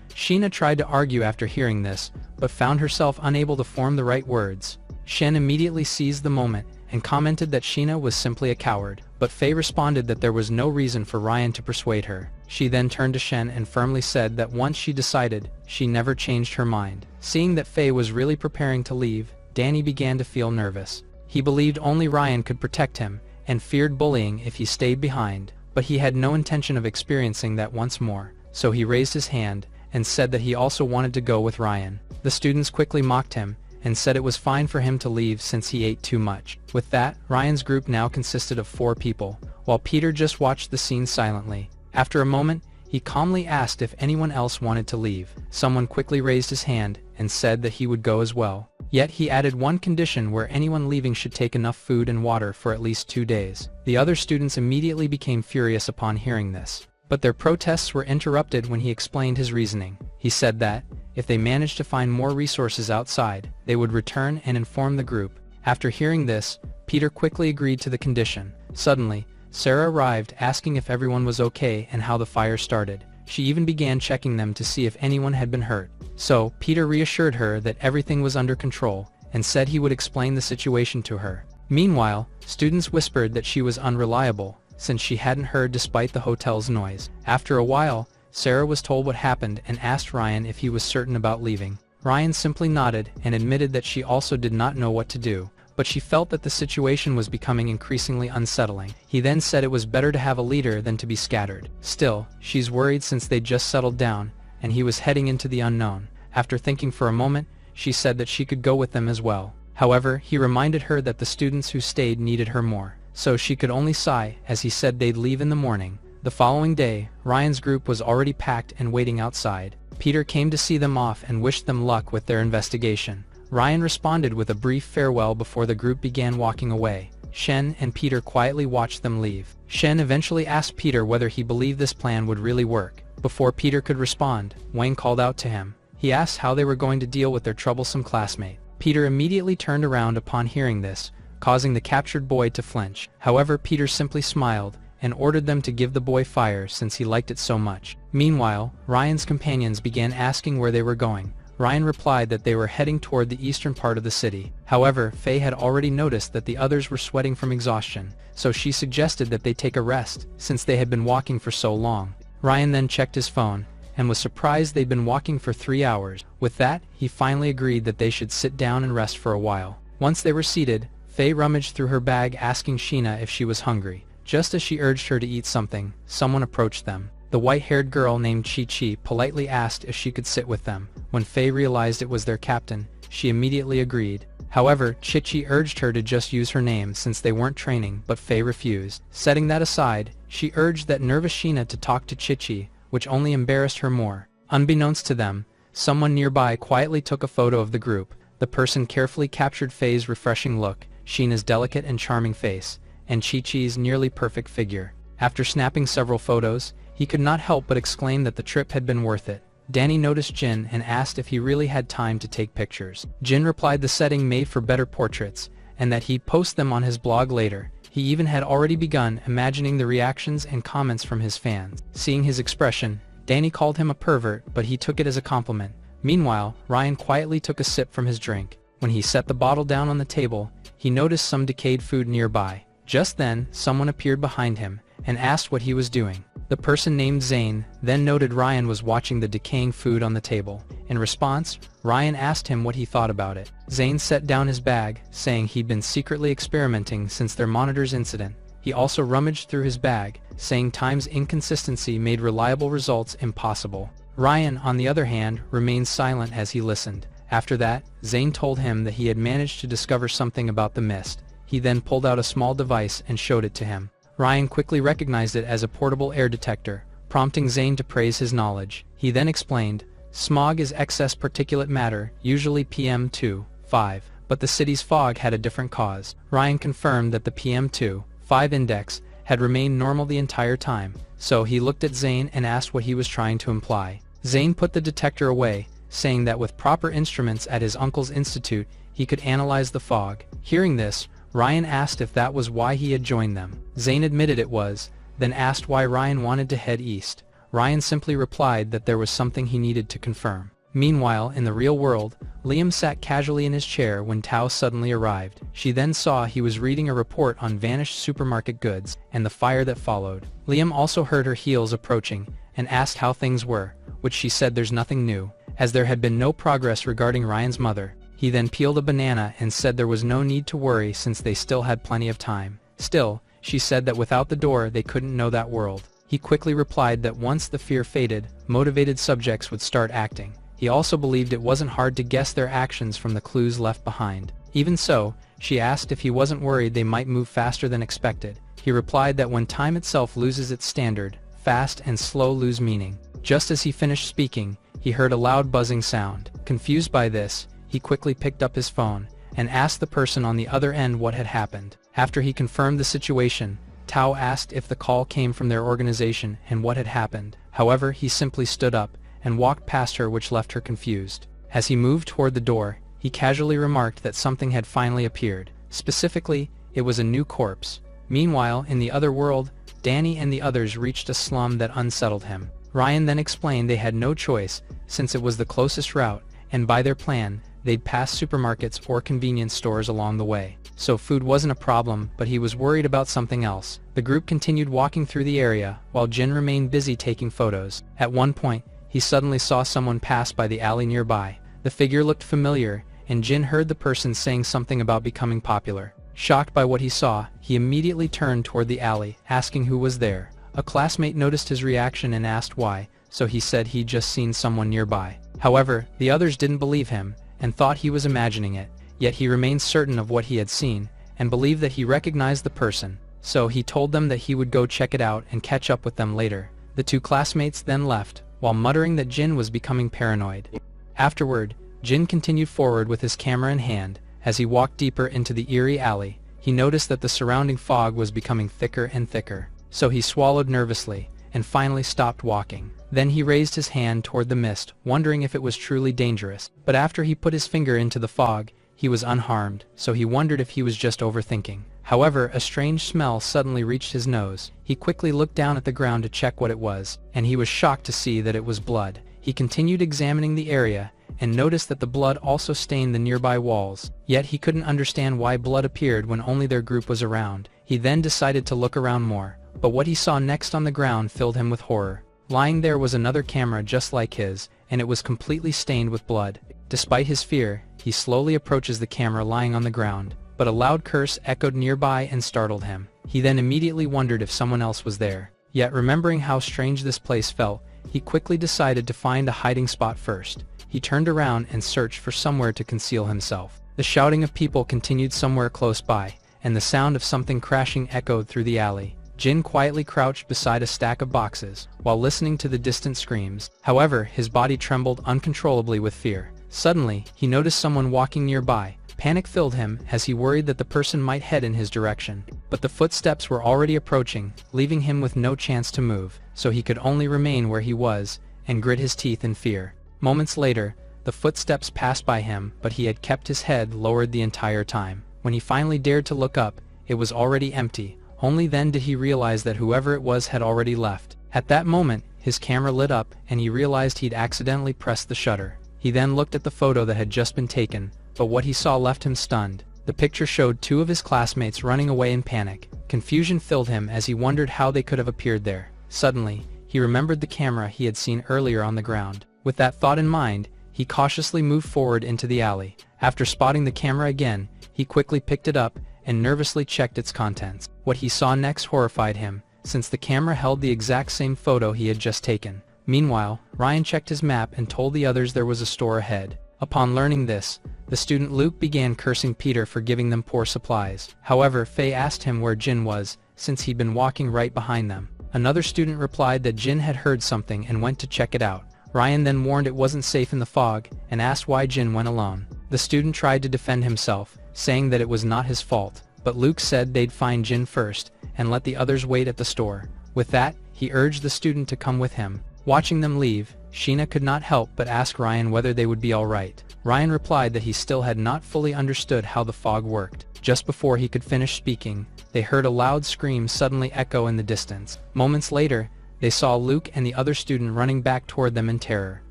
Sheena tried to argue after hearing this, but found herself unable to form the right words. Shen immediately seized the moment, and commented that Sheena was simply a coward. But Faye responded that there was no reason for Ryan to persuade her. She then turned to Shen and firmly said that once she decided, she never changed her mind. Seeing that Faye was really preparing to leave, Danny began to feel nervous. He believed only Ryan could protect him, and feared bullying if he stayed behind, but he had no intention of experiencing that once more. So he raised his hand, and said that he also wanted to go with Ryan. The students quickly mocked him, and said it was fine for him to leave since he ate too much. With that, Ryan's group now consisted of 4 people, while Peter just watched the scene silently. After a moment, he calmly asked if anyone else wanted to leave. Someone quickly raised his hand, and said that he would go as well. Yet he added one condition where anyone leaving should take enough food and water for at least 2 days. The other students immediately became furious upon hearing this. But their protests were interrupted when he explained his reasoning. He said that, if they managed to find more resources outside, they would return and inform the group. After hearing this, Peter quickly agreed to the condition. Suddenly, Sarah arrived asking if everyone was okay and how the fire started. She even began checking them to see if anyone had been hurt. So, Peter reassured her that everything was under control, and said he would explain the situation to her. Meanwhile, students whispered that she was unreliable, since she hadn't heard despite the hotel's noise. After a while, Sarah was told what happened and asked Ryan if he was certain about leaving. Ryan simply nodded and admitted that she also did not know what to do, but she felt that the situation was becoming increasingly unsettling. He then said it was better to have a leader than to be scattered. Still, she's worried since they'd just settled down, and he was heading into the unknown. After thinking for a moment, she said that she could go with them as well. However, he reminded her that the students who stayed needed her more, so she could only sigh as he said they'd leave in the morning. The following day, Ryan's group was already packed and waiting outside. Peter came to see them off and wished them luck with their investigation. Ryan responded with a brief farewell before the group began walking away. Shen and Peter quietly watched them leave. Shen eventually asked Peter whether he believed this plan would really work. Before Peter could respond, Wayne called out to him. He asked how they were going to deal with their troublesome classmate. Peter immediately turned around upon hearing this, causing the captured boy to flinch. However, Peter simply smiled, and ordered them to give the boy fire since he liked it so much. Meanwhile, Ryan's companions began asking where they were going. Ryan replied that they were heading toward the eastern part of the city. However, Faye had already noticed that the others were sweating from exhaustion, so she suggested that they take a rest, since they had been walking for so long. Ryan then checked his phone, and was surprised they'd been walking for 3 hours. With that, he finally agreed that they should sit down and rest for a while. Once they were seated, Faye rummaged through her bag asking Sheena if she was hungry. Just as she urged her to eat something, someone approached them. The white-haired girl named Chi-Chi politely asked if she could sit with them. When Faye realized it was their captain, she immediately agreed. However, Chi-Chi urged her to just use her name since they weren't training, but Faye refused. Setting that aside, she urged that nervous Sheena to talk to Chi-Chi, which only embarrassed her more. Unbeknownst to them, someone nearby quietly took a photo of the group. The person carefully captured Faye's refreshing look, Sheena's delicate and charming face, and Chi-Chi's nearly perfect figure. After snapping several photos, he could not help but exclaim that the trip had been worth it. Danny noticed Jin and asked if he really had time to take pictures. Jin replied the setting made for better portraits, and that he'd post them on his blog later. He even had already begun imagining the reactions and comments from his fans. Seeing his expression, Danny called him a pervert, but he took it as a compliment. Meanwhile, Ryan quietly took a sip from his drink. When he set the bottle down on the table, he noticed some decayed food nearby. Just then, someone appeared behind him, and asked what he was doing. The person named Zane then noted Ryan was watching the decaying food on the table. In response, Ryan asked him what he thought about it. Zane set down his bag, saying he'd been secretly experimenting since their monitor's incident. He also rummaged through his bag, saying time's inconsistency made reliable results impossible. Ryan, on the other hand, remained silent as he listened. After that, Zane told him that he had managed to discover something about the mist. He then pulled out a small device and showed it to him. Ryan quickly recognized it as a portable air detector, prompting Zane to praise his knowledge. He then explained, "Smog is excess particulate matter, usually PM2.5, but the city's fog had a different cause. Ryan confirmed that the PM2.5 index had remained normal the entire time, so he looked at Zane and asked what he was trying to imply. Zane put the detector away, saying that with proper instruments at his uncle's institute, he could analyze the fog. Hearing this, Ryan asked if that was why he had joined them. Zane admitted it was, then asked why Ryan wanted to head east. Ryan simply replied that there was something he needed to confirm. Meanwhile, in the real world, Liam sat casually in his chair when Tao suddenly arrived. She then saw he was reading a report on vanished supermarket goods and the fire that followed. Liam also heard her heels approaching and asked how things were, which she said there's nothing new, as there had been no progress regarding Ryan's mother. He then peeled a banana and said there was no need to worry since they still had plenty of time. Still, she said that without the door they couldn't know that world. He quickly replied that once the fear faded, motivated subjects would start acting. He also believed it wasn't hard to guess their actions from the clues left behind. Even so, she asked if he wasn't worried they might move faster than expected. He replied that when time itself loses its standard, fast and slow lose meaning. Just as he finished speaking, he heard a loud buzzing sound. Confused by this, he quickly picked up his phone and asked the person on the other end what had happened. After he confirmed the situation, Tao asked if the call came from their organization and what had happened. However, he simply stood up and walked past her, which left her confused. As he moved toward the door, he casually remarked that something had finally appeared. Specifically, it was a new corpse. Meanwhile, in the other world, Danny and the others reached a slum that unsettled him. Ryan then explained they had no choice, since it was the closest route, and by their plan, they'd pass supermarkets or convenience stores along the way. So food wasn't a problem, but he was worried about something else. The group continued walking through the area, while Jin remained busy taking photos. At one point, he suddenly saw someone pass by the alley nearby. The figure looked familiar, and Jin heard the person saying something about becoming popular. Shocked by what he saw, he immediately turned toward the alley, asking who was there. A classmate noticed his reaction and asked why, so he said he'd just seen someone nearby. However, the others didn't believe him, and thought he was imagining it, yet he remained certain of what he had seen, and believed that he recognized the person. So he told them that he would go check it out and catch up with them later. The two classmates then left, while muttering that Jin was becoming paranoid. Afterward, Jin continued forward with his camera in hand. As he walked deeper into the eerie alley, he noticed that the surrounding fog was becoming thicker and thicker. So he swallowed nervously, and finally stopped walking. Then he raised his hand toward the mist, wondering if it was truly dangerous. But after he put his finger into the fog, he was unharmed, so he wondered if he was just overthinking. However, a strange smell suddenly reached his nose. He quickly looked down at the ground to check what it was, and he was shocked to see that it was blood. He continued examining the area, and noticed that the blood also stained the nearby walls. Yet he couldn't understand why blood appeared when only their group was around. He then decided to look around more, but what he saw next on the ground filled him with horror. Lying there was another camera just like his, and it was completely stained with blood. Despite his fear, he slowly approaches the camera lying on the ground, but a loud curse echoed nearby and startled him. He then immediately wondered if someone else was there. Yet remembering how strange this place felt, he quickly decided to find a hiding spot first. He turned around and searched for somewhere to conceal himself. The shouting of people continued somewhere close by, and the sound of something crashing echoed through the alley. Jin quietly crouched beside a stack of boxes, while listening to the distant screams. However, his body trembled uncontrollably with fear. Suddenly, he noticed someone walking nearby. Panic filled him as he worried that the person might head in his direction. But the footsteps were already approaching, leaving him with no chance to move, so he could only remain where he was, and grit his teeth in fear. Moments later, the footsteps passed by him, but he had kept his head lowered the entire time. When he finally dared to look up, it was already empty. Only then did he realize that whoever it was had already left. At that moment, his camera lit up, and he realized he'd accidentally pressed the shutter. He then looked at the photo that had just been taken, but what he saw left him stunned. The picture showed two of his classmates running away in panic. Confusion filled him as he wondered how they could have appeared there. Suddenly, he remembered the camera he had seen earlier on the ground. With that thought in mind, he cautiously moved forward into the alley. After spotting the camera again, he quickly picked it up and nervously checked its contents. What he saw next horrified him, since the camera held the exact same photo he had just taken. Meanwhile, Ryan checked his map and told the others there was a store ahead. Upon learning this, the student Luke began cursing Peter for giving them poor supplies. However, Faye asked him where Jin was, since he'd been walking right behind them. Another student replied that Jin had heard something and went to check it out. Ryan then warned it wasn't safe in the fog, and asked why Jin went alone. The student tried to defend himself, saying that it was not his fault, but Luke said they'd find Jin first, and let the others wait at the store. With that, he urged the student to come with him. Watching them leave, Sheena could not help but ask Ryan whether they would be alright. Ryan replied that he still had not fully understood how the fog worked. Just before he could finish speaking, they heard a loud scream suddenly echo in the distance. Moments later, they saw Luke and the other student running back toward them in terror.